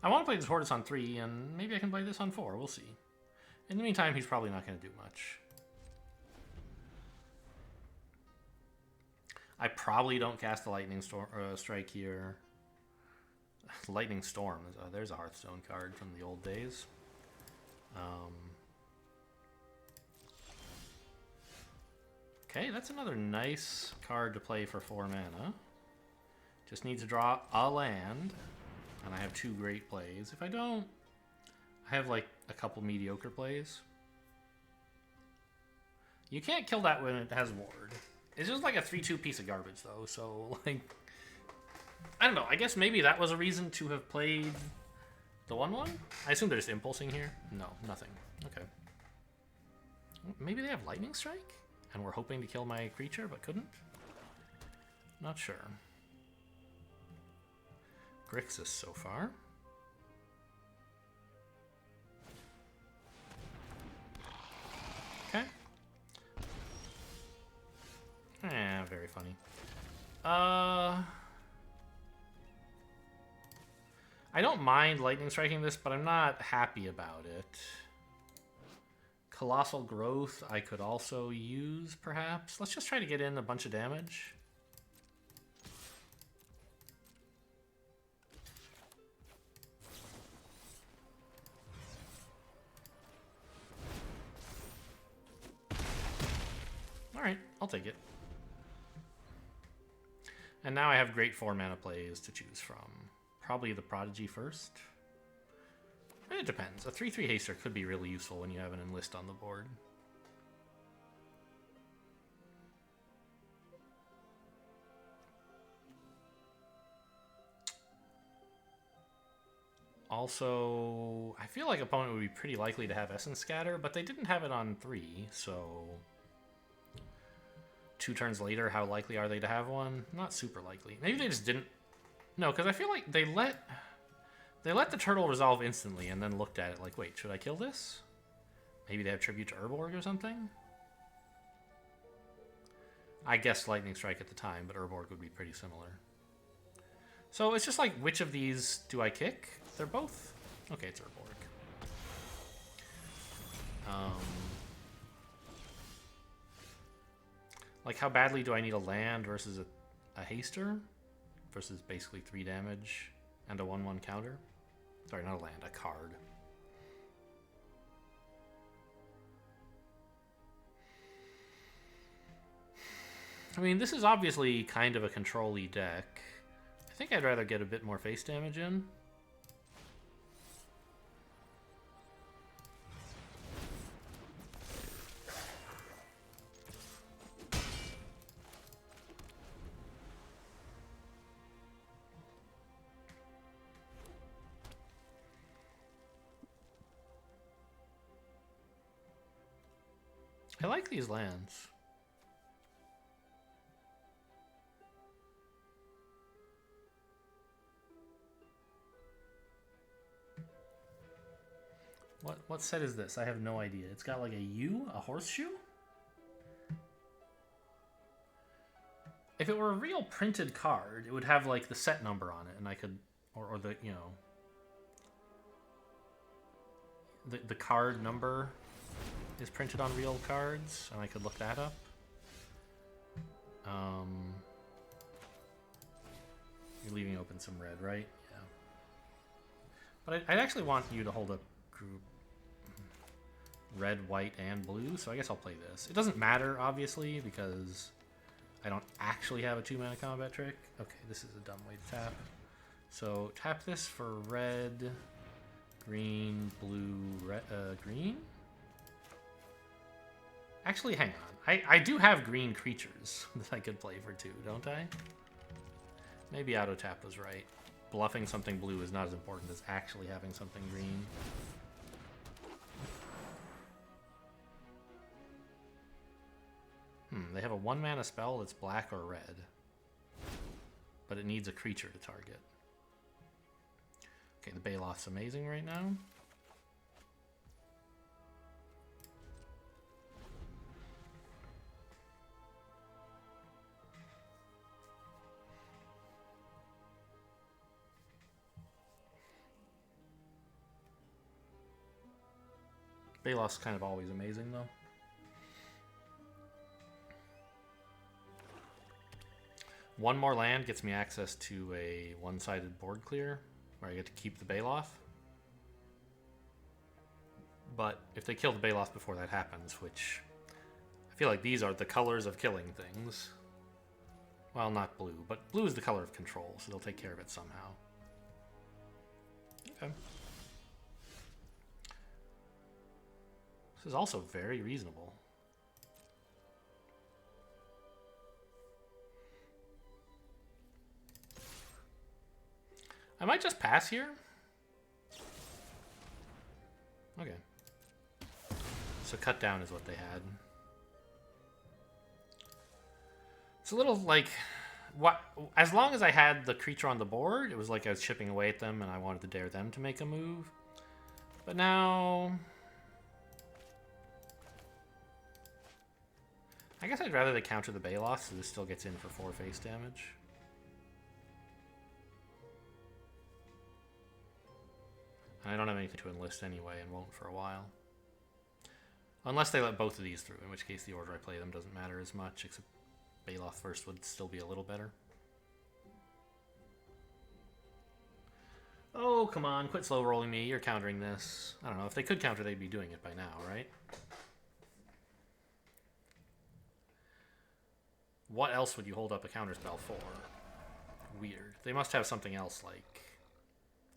I want to play this Hortus on 3, and maybe I can play this on 4. We'll see. In the meantime, he's probably not going to do much. I probably don't cast the Lightning Strike here. Lightning Storm. There's a Hearthstone card from the old days. Okay, that's another nice card to play for 4 mana. Just need to draw a land, and I have 2 great plays. If I don't, I have like a couple mediocre plays. You can't kill that when it has Ward. It's just like a 3/2 piece of garbage though, so like... I don't know, I guess maybe that was a reason to have played the 1/1? I assume they're just impulsing here? No, nothing. Okay. Maybe they have Lightning Strike? And we're hoping to kill my creature, but couldn't? Not sure. Grixis so far. Okay. Very funny. I don't mind lightning striking this, but I'm not happy about it. Colossal Growth I could also use, perhaps. Let's just try to get in a bunch of damage. Alright, I'll take it. And now I have great 4-mana plays to choose from. Probably the Prodigy first. It depends. A 3/3 haster could be really useful when you have an enlist on the board. Also, I feel like opponent would be pretty likely to have Essence Scatter, but they didn't have it on 3, so 2 turns later, how likely are they to have one? Not super likely. Maybe they just didn't. No, because I feel like they let the turtle resolve instantly and then looked at it like, wait, should I kill this? Maybe they have Tribute to Urborg or something? I guessed Lightning Strike at the time, but Urborg would be pretty similar. So it's just like, which of these do I kick? They're both... Okay, it's Urborg. Like, how badly do I need a land versus a haster? Versus basically 3 damage and a 1/1 counter? Sorry, not a land, a card. I mean, this is obviously kind of a control-y deck. I think I'd rather get a bit more face damage in. I like these lands. What set is this? I have no idea. It's got like a U, a horseshoe? If it were a real printed card, it would have like the set number on it, and I could, or the, you know, the card number is printed on real cards, and I could look that up. You're leaving open some red, right? Yeah. But I'd actually want you to hold up group red, white, and blue, so I guess I'll play this. It doesn't matter, obviously, because I don't actually have a 2-mana combat trick. Okay, this is a dumb way to tap. So tap this for red, green, blue, red, green? Actually, hang on. I do have green creatures that I could play for 2, don't I? Maybe auto tap was right. Bluffing something blue is not as important as actually having something green. They have a 1-mana spell that's black or red. But it needs a creature to target. Okay, the Baloth's amazing right now. Baloth's kind of always amazing, though. One more land gets me access to a one-sided board clear, where I get to keep the Baloth. But if they kill the Baloth before that happens, which I feel like these are the colors of killing things. Well, not blue, but blue is the color of control, so they'll take care of it somehow. Okay. This is also very reasonable. I might just pass here. Okay. So cut down is what they had. It's a little like, as long as I had the creature on the board, it was like I was chipping away at them and I wanted to dare them to make a move. But now... I guess I'd rather they counter the Baloth, so this still gets in for 4 face damage. And I don't have anything to enlist anyway, and won't for a while. Unless they let both of these through, in which case the order I play them doesn't matter as much, except Baloth first would still be a little better. Oh, come on, quit slow rolling me, you're countering this. I don't know, if they could counter, they'd be doing it by now, right? What else would you hold up a counterspell for? Weird. They must have something else like,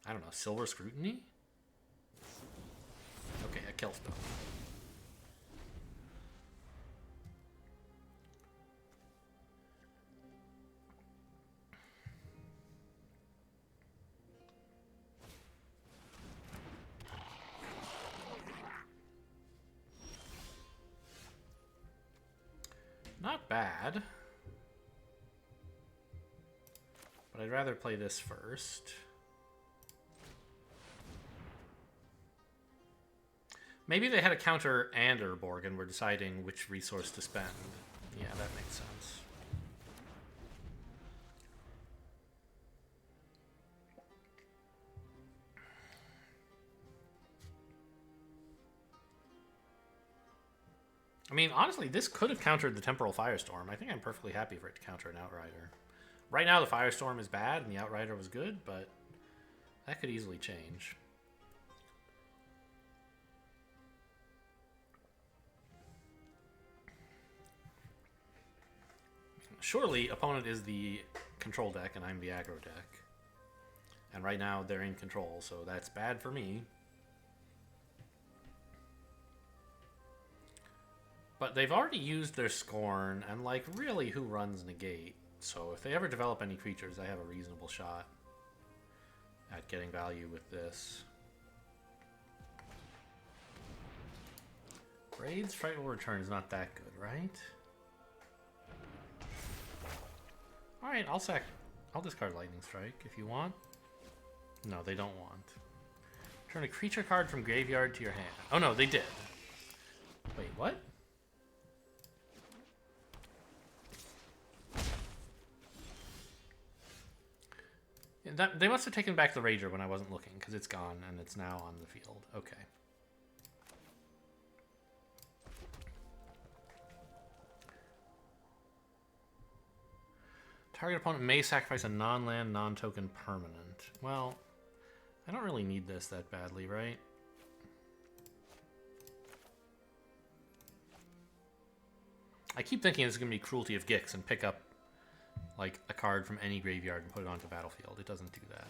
I don't know, Silver Scrutiny? Okay, a kill spell. Not bad. But I'd rather play this first. Maybe they had a counter and Urborg and were deciding which resource to spend. Yeah, that makes sense. I mean, honestly, this could have countered the Temporal Firestorm. I think I'm perfectly happy for it to counter an Outrider. Right now, the Firestorm is bad, and the Outrider was good, but that could easily change. Surely, opponent is the control deck, and I'm the aggro deck. And right now, they're in control, so that's bad for me. But they've already used their Scorn, and like, really, who runs Negate? So if they ever develop any creatures, I have a reasonable shot at getting value with this. Raid's Frightful Return is not that good, right? Alright, I'll discard Lightning Strike if you want. No, they don't want. Turn a creature card from graveyard to your hand. Oh no, they did. Wait, what? They must have taken back the Rager when I wasn't looking, because it's gone and it's now on the field. Okay. Target opponent may sacrifice a non-land, non-token permanent. Well, I don't really need this that badly, right? I keep thinking it's going to be Cruelty of Gix and pick up like a card from any graveyard and put it onto battlefield. It doesn't do that.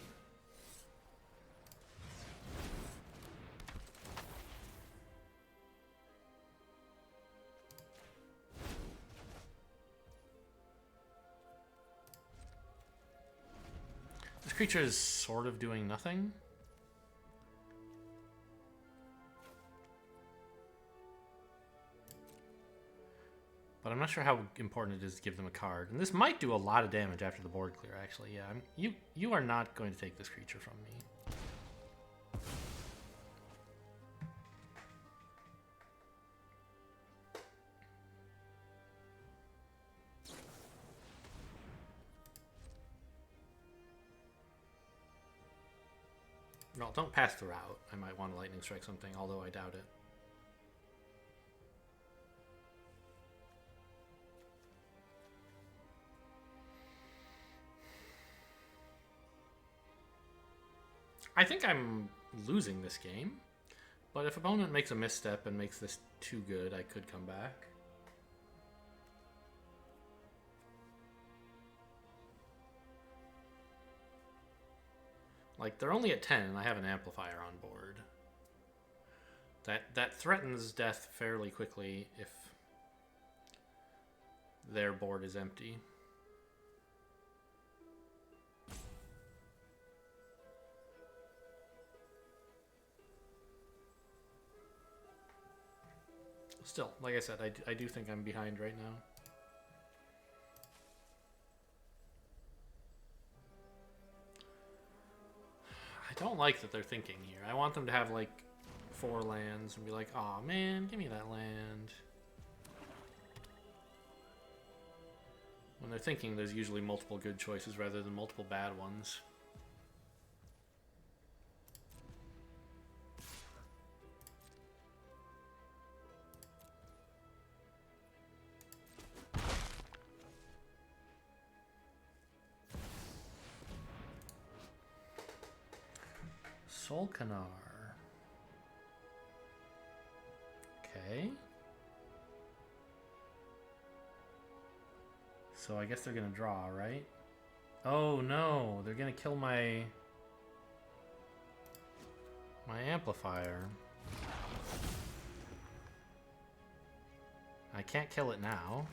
This creature is sort of doing nothing. But I'm not sure how important it is to give them a card. And this might do a lot of damage after the board clear, actually. Yeah, you are not going to take this creature from me. Well, don't pass the route. I might want to lightning strike something, although I doubt it. I think I'm losing this game, but if opponent makes a misstep and makes this too good, I could come back. Like, they're only at 10 and I have an amplifier on board. That threatens death fairly quickly if their board is empty. Still, like I said, I do think I'm behind right now. I don't like that they're thinking here. I want them to have like 4 lands and be like, aw man, give me that land. they're thinking there's usually multiple good choices rather than multiple bad ones. Solkanar. Okay. So I guess they're gonna draw, right? Oh no, they're gonna kill my amplifier. I can't kill it now.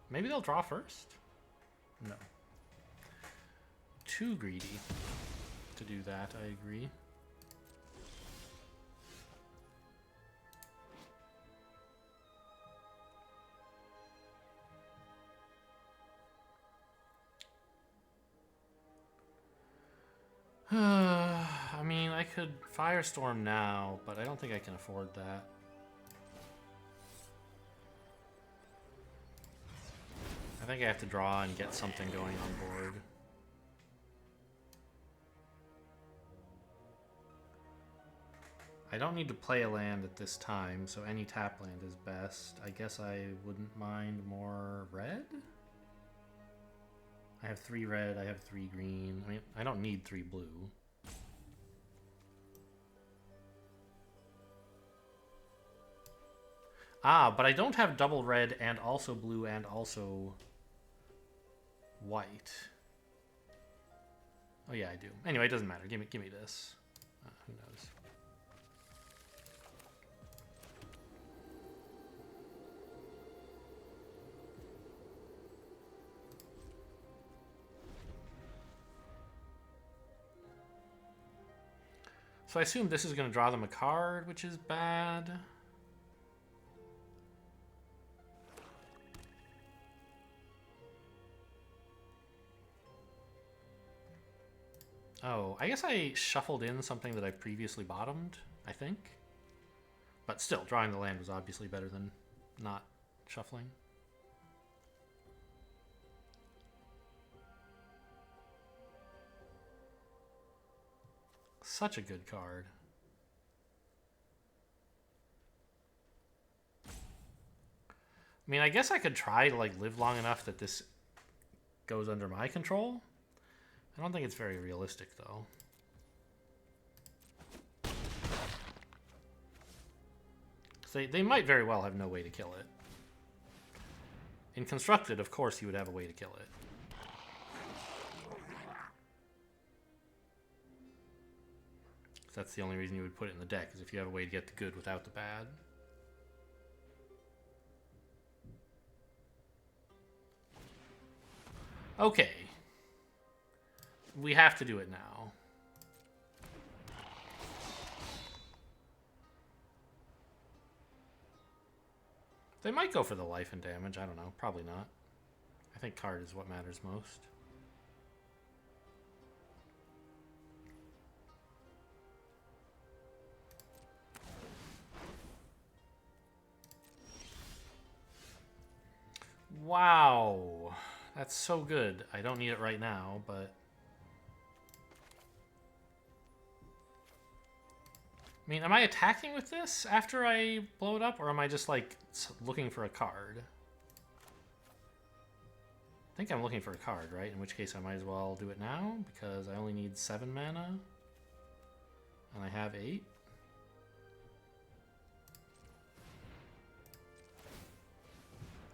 Maybe they'll draw first? No. Too greedy to do that, I agree. I mean, I could Firestorm now, but I don't think I can afford that. I think I have to draw and get something going on board. I don't need to play a land at this time, so any tap land is best. I guess I wouldn't mind more red? I have 3 red, I have 3 green. I mean, I don't need 3 blue. Ah, but I don't have double red and also blue and also white. Oh yeah, I do. Anyway, it doesn't matter. Give me this. Who knows? So I assume this is going to draw them a card, which is bad. Oh, I guess I shuffled in something that I previously bottomed, I think. But still, drawing the land was obviously better than not shuffling. Such a good card. I mean, I guess I could try to like live long enough that this goes under my control. I don't think it's very realistic, though. They might very well have no way to kill it. In Constructed, of course, you would have a way to kill it. That's the only reason you would put it in the deck, is if you have a way to get the good without the bad. Okay. We have to do it now. They might go for the life and damage. I don't know. Probably not. I think card is what matters most. Wow. That's so good. I don't need it right now, but... I mean, am I attacking with this after I blow it up, or am I just, like, looking for a card? I think I'm looking for a card, right? In which case I might as well do it now, because I only need 7 mana, and I have 8.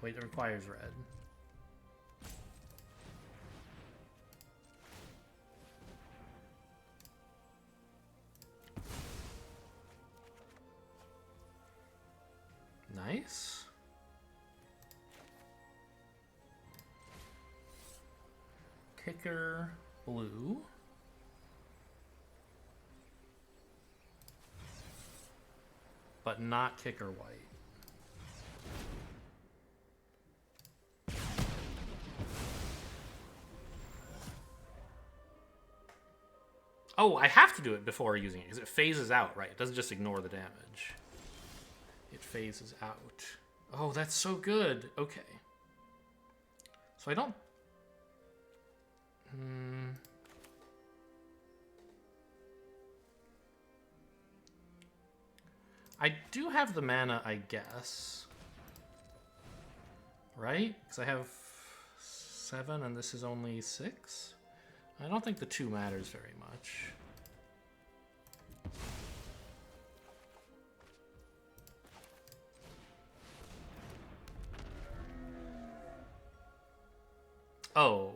Wait, it requires red. Nice. Kicker blue. But not kicker white. Oh, I have to do it before using it because it phases out, right? It doesn't just ignore the damage. It phases out. Oh, that's so good. Okay. So I don't... I do have the mana, I guess. Right? Because I have 7 and this is only 6? I don't think the 2 matters very much. Oh,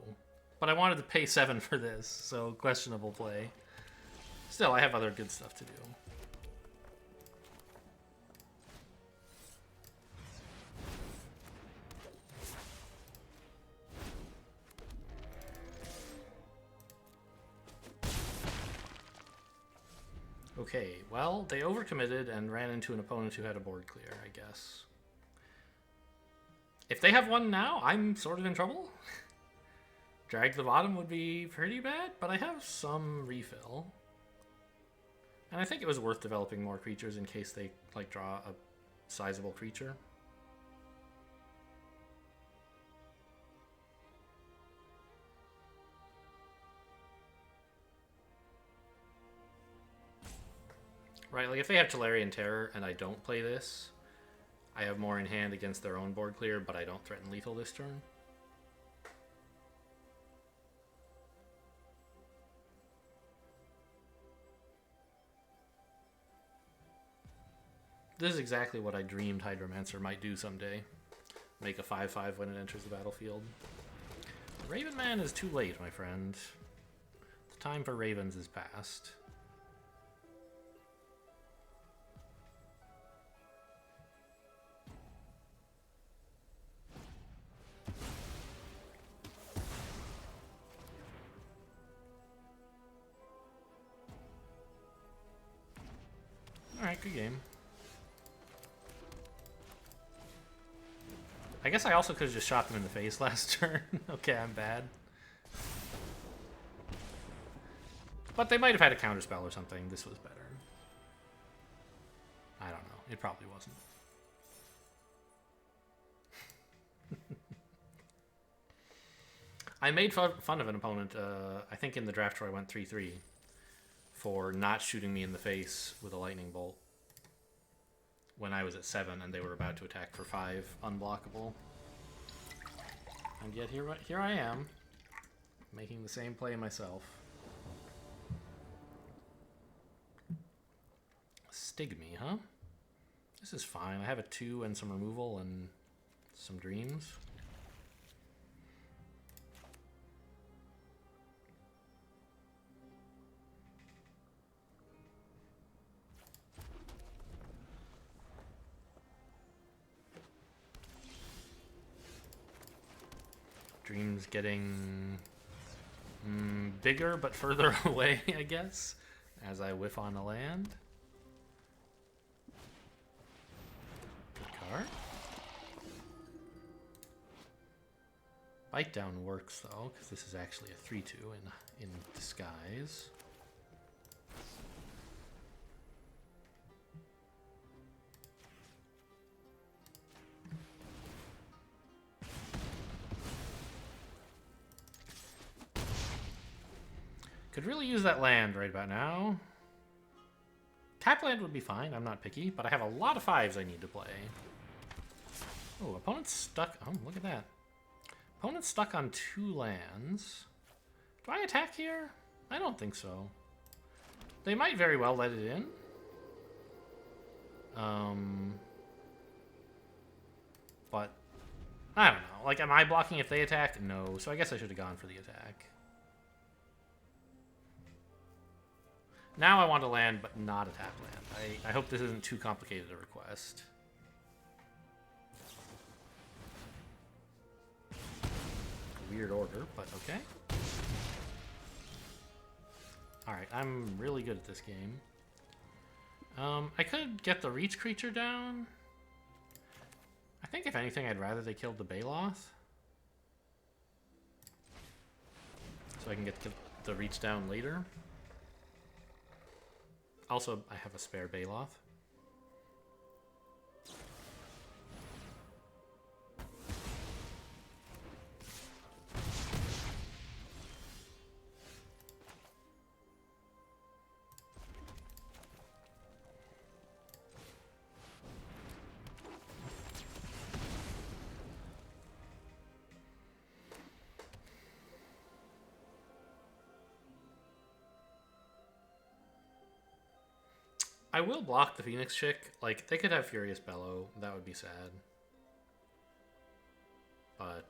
but I wanted to pay 7 for this, so questionable play. Still, I have other good stuff to do. Okay, well, they overcommitted and ran into an opponent who had a board clear, I guess. If they have one now, I'm sort of in trouble. Drag to the bottom would be pretty bad, but I have some refill. And I think it was worth developing more creatures in case they, like, draw a sizable creature. Right, like if they have Tolarian Terror and I don't play this, I have more in hand against their own board clear, but I don't threaten lethal this turn. This is exactly what I dreamed Hydromancer might do someday. Make a 5/5 when it enters the battlefield. The Raven Man is too late, my friend. The time for Ravens is past. Alright, good game. I guess I also could have just shot them in the face last turn. Okay, I'm bad. But they might have had a counterspell or something. This was better. I don't know. It probably wasn't. I made fun of an opponent, I think in the draft where I went 3-3, for not shooting me in the face with a lightning bolt when I was at 7 and they were about to attack for 5 unblockable. And yet here I am, making the same play myself. Stigmy, huh? This is fine. I have a 2 and some removal and some dreams. Dreams getting bigger but further away, I guess, as I whiff on the land. Good card. Bite down works though, because this is actually a 3/2 in disguise. Could really use that land right about now. Tap land would be fine. I'm not picky, but I have a lot of 5s I need to play. Oh, opponent's stuck. Oh, look at that. Opponent's stuck on 2 lands. Do I attack here? I don't think so. They might very well let it in. But I don't know. Like, am I blocking if they attack? No. So I guess I should have gone for the attack. Now I want to land, but not a tap land. I hope this isn't too complicated a request. Weird order, but okay. Alright, I'm really good at this game. I could get the reach creature down. I think if anything, I'd rather they killed the Baloth. So I can get the reach down later. Also, I have a spare Baloth. I will block the Phoenix chick. Like, they could have Furious Bellow. That would be sad. But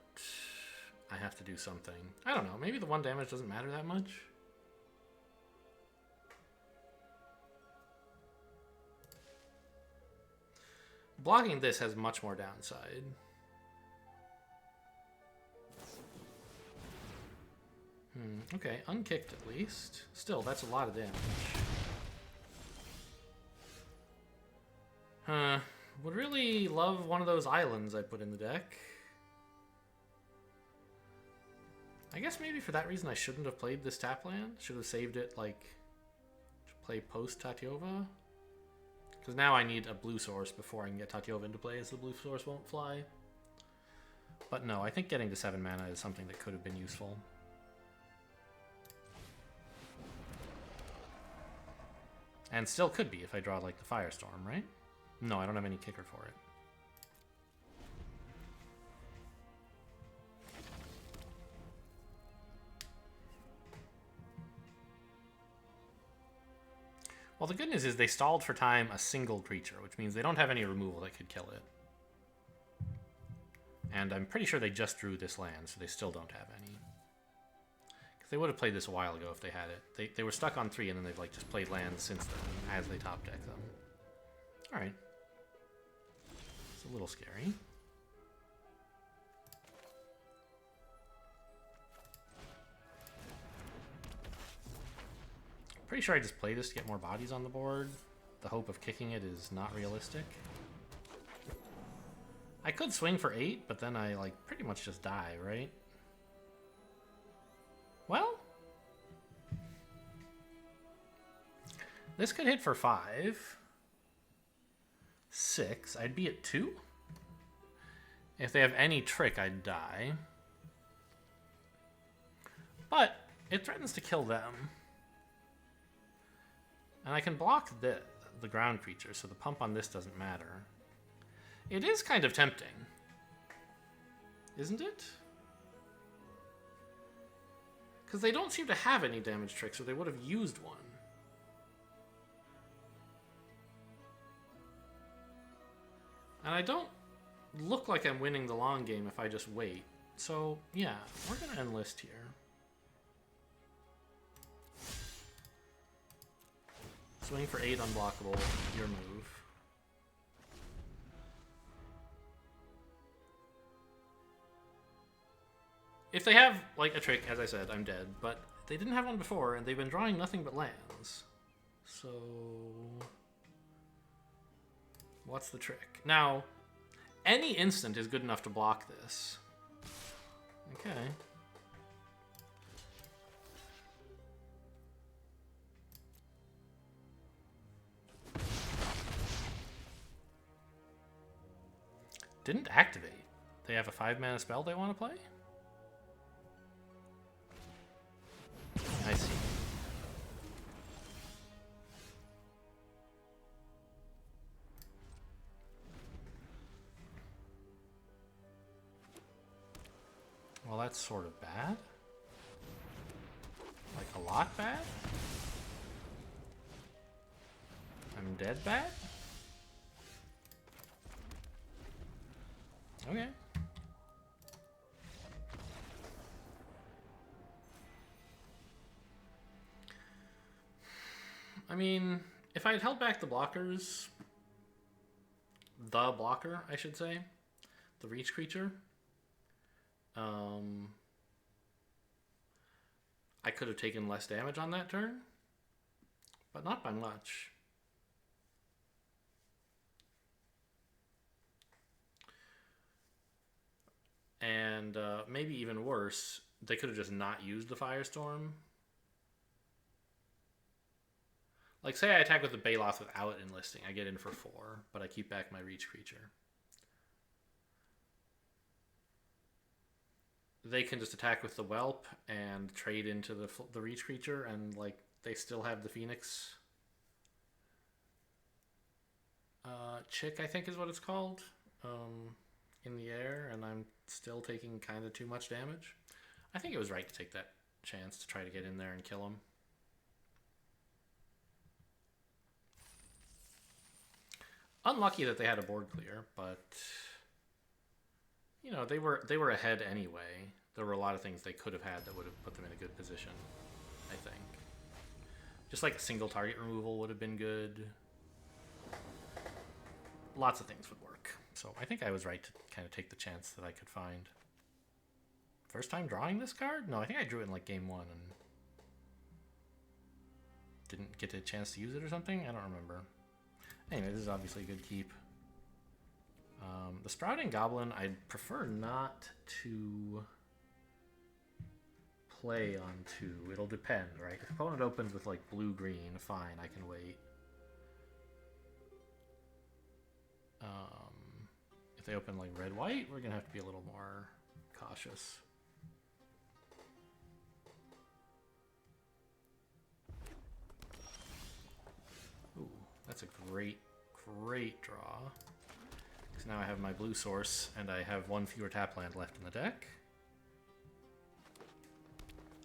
I have to do something. I don't know. Maybe the 1 damage doesn't matter that much. Blocking this has much more downside. Okay, unkicked at least. Still, that's a lot of damage. Would really love one of those islands I put in the deck. I guess maybe for that reason I shouldn't have played this tap land. Should have saved it, like, to play post Tatyova. Because now I need a blue source before I can get Tatyova into play, as the blue source won't fly. But no, I think getting to 7 mana is something that could have been useful. And still could be if I draw, like, the Firestorm, right? No, I don't have any kicker for it. Well, the good news is they stalled for time a single creature, which means they don't have any removal that could kill it. And I'm pretty sure they just drew this land, so they still don't have any. Because they would have played this a while ago if they had it. They were stuck on 3, and then they've like just played lands since then, as they top deck them. Alright. It's a little scary. Pretty sure I just play this to get more bodies on the board. The hope of kicking it is not realistic. I could swing for 8, but then I like pretty much just die, right? Well, this could hit for 5. 6. I'd be at 2. If they have any trick, I'd die. But it threatens to kill them. And I can block the ground creature, so the pump on this doesn't matter. It is kind of tempting. Isn't it? Because they don't seem to have any damage tricks, or they would have used one. And I don't look like I'm winning the long game if I just wait. So, yeah, we're going to enlist here. Swing for 8 unblockable, your move. If they have, like, a trick, as I said, I'm dead. But they didn't have one before, and they've been drawing nothing but lands. So what's the trick? Now, any instant is good enough to block this. Okay. Didn't activate. They have a 5-mana spell they want to play? I see. Well, that's sort of bad. Like, a lot bad? I'm dead bad? Okay. I mean, if I had held back the blockers, the blocker, I should say, the reach creature, I could have taken less damage on that turn, but not by much. And maybe even worse, they could have just not used the Firestorm. Like, say I attack with the Baloth without enlisting. I get in for 4, but I keep back my reach creature. They can just attack with the Whelp and trade into the reach creature, and, like, they still have the Phoenix. Chick, I think is what it's called. In the air, and I'm still taking kind of too much damage. I think it was right to take that chance to try to get in there and kill him. Unlucky that they had a board clear, but you know, they were ahead anyway. There were a lot of things they could have had that would have put them in a good position, I think. Just like a single target removal would have been good. Lots of things would work. So I think I was right to kind of take the chance that I could find. First time drawing this card? No, I think I drew it in like game 1 and didn't get a chance to use it or something. I don't remember. Anyway, this is obviously a good keep. The Sprouting Goblin, I'd prefer not to play on 2. It'll depend, right? If opponent opens with like blue-green, fine, I can wait. If they open like red-white, we're gonna have to be a little more cautious. Ooh, that's a great draw. Because now I have my blue source, and I have 1 fewer tap land left in the deck.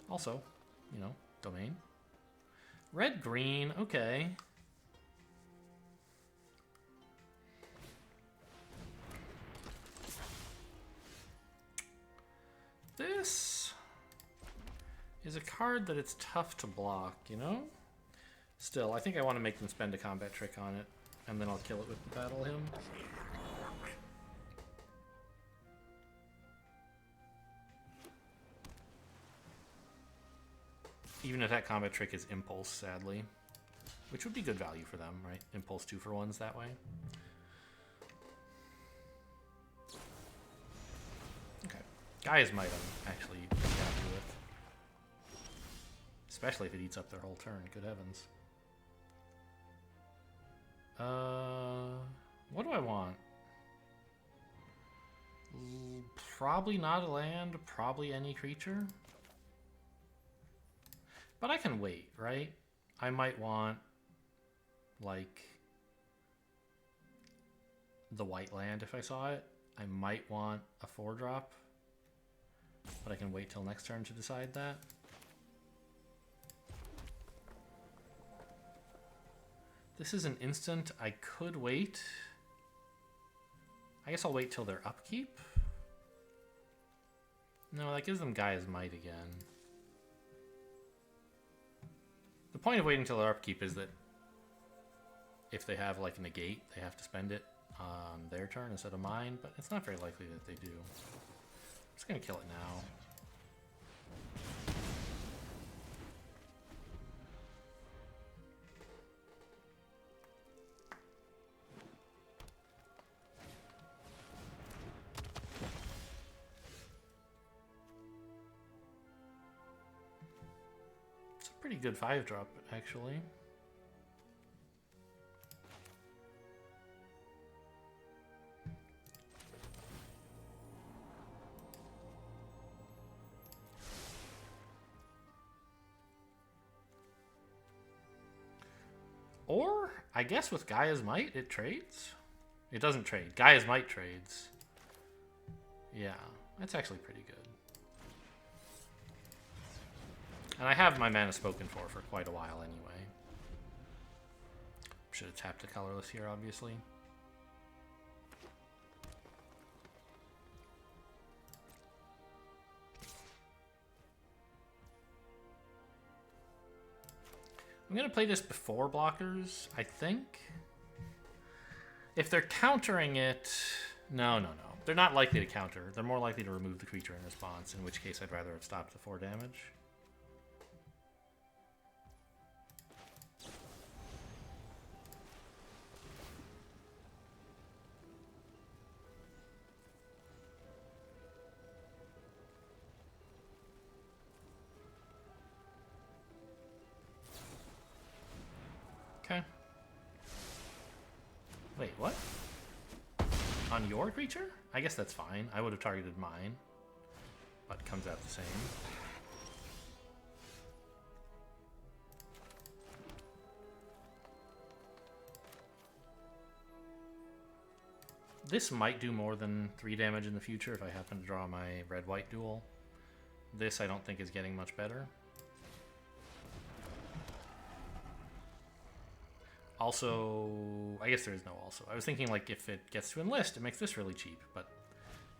Also, you know, domain. Red-green, okay. This is a card that it's tough to block, you know? Still, I think I want to make them spend a combat trick on it, and then I'll kill it with the Battle Hymn. Even if that combat trick is Impulse, sadly. Which would be good value for them, right? Impulse 2-for-1s that way. Okay. Gaia's Might I'm actually pretty happy with. Especially if it eats up their whole turn. Good heavens. What do I want? Probably not a land, probably any creature. But I can wait, right? I might want, like, the white land if I saw it. I might want a 4-drop. But I can wait till next turn to decide that. This is an instant. I could wait. I guess I'll wait till their upkeep. No, that gives them Gaia's Might again. The point of waiting till their upkeep is that if they have like a negate, they have to spend it on their turn instead of mine, but it's not very likely that they do. I'm just gonna kill it now. Pretty good 5-drop, actually. Or, I guess with Gaia's Might, it trades? It doesn't trade. Gaia's Might trades. Yeah, that's actually pretty good. And I have my mana spoken for quite a while anyway. Should have tapped the colorless here, obviously. I'm going to play this before blockers, I think. If they're countering it... No. They're not likely to counter. They're more likely to remove the creature in response, in which case I'd rather have stopped the 4 damage. Okay. Wait, what? On your creature? I guess that's fine. I would have targeted mine. But it comes out the same. This might do more than 3 damage in the future if I happen to draw my red-white duel. This I don't think is getting much better. Also, I guess there is no also. I was thinking like if it gets to enlist, it makes this really cheap, but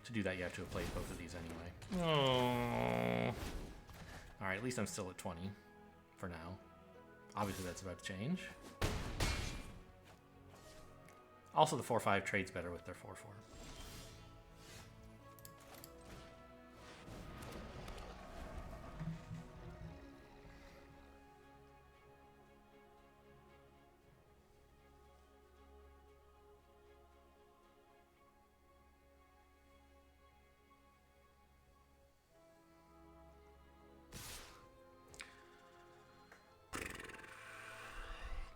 to do that you have to have played both of these anyway. Oh. Alright, at least I'm still at 20 for now. Obviously that's about to change. Also the 4-5 trades better with their 4-4.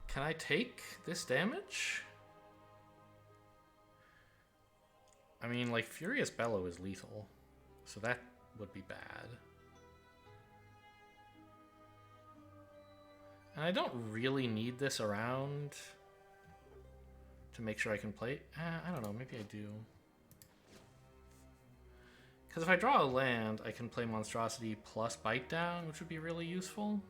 Can I take this damage? I mean, like, Furious Bellow is lethal, so that would be bad. And I don't really need this around to make sure I can play. I don't know, maybe I do. Because if I draw a land, I can play Monstrosity plus Bite Down, which would be really useful.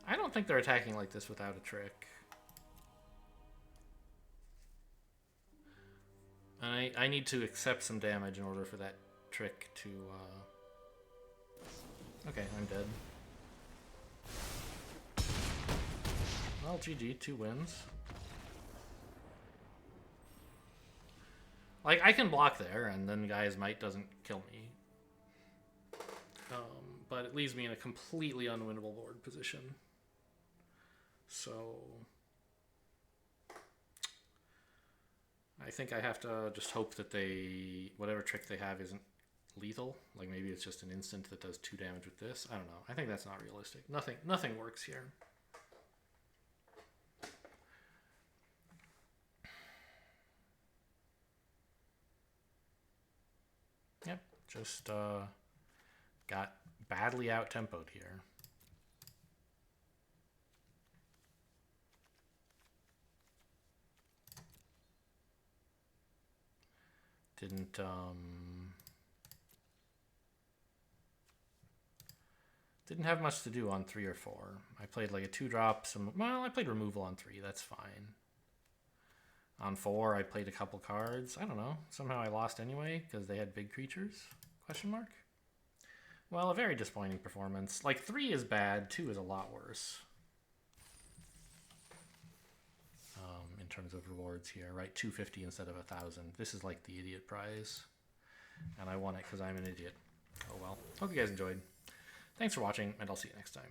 I don't think they're attacking like this without a trick. And I need to accept some damage in order for that trick to... Okay, I'm dead. Well, GG, 2 wins. Like, I can block there, and then Gaia's Might doesn't kill me. But it leaves me in a completely unwinnable board position. So I think I have to just hope that whatever trick they have isn't lethal. Like maybe it's just an instant that does 2 damage with this. I don't know. I think that's not realistic. Nothing works here. Yep, just got badly out-tempoed here. Didn't have much to do on 3 or 4. I played like a 2-drop, well, I played removal on 3, that's fine. On 4, I played a couple cards. I don't know. Somehow I lost anyway, because they had big creatures? Question mark? Well, a very disappointing performance. Like, 3 is bad, 2 is a lot worse. In terms of rewards here, right? 250 instead of 1,000. This is like the idiot prize. And I won it because I'm an idiot. Oh well. Hope you guys enjoyed. Thanks for watching, and I'll see you next time.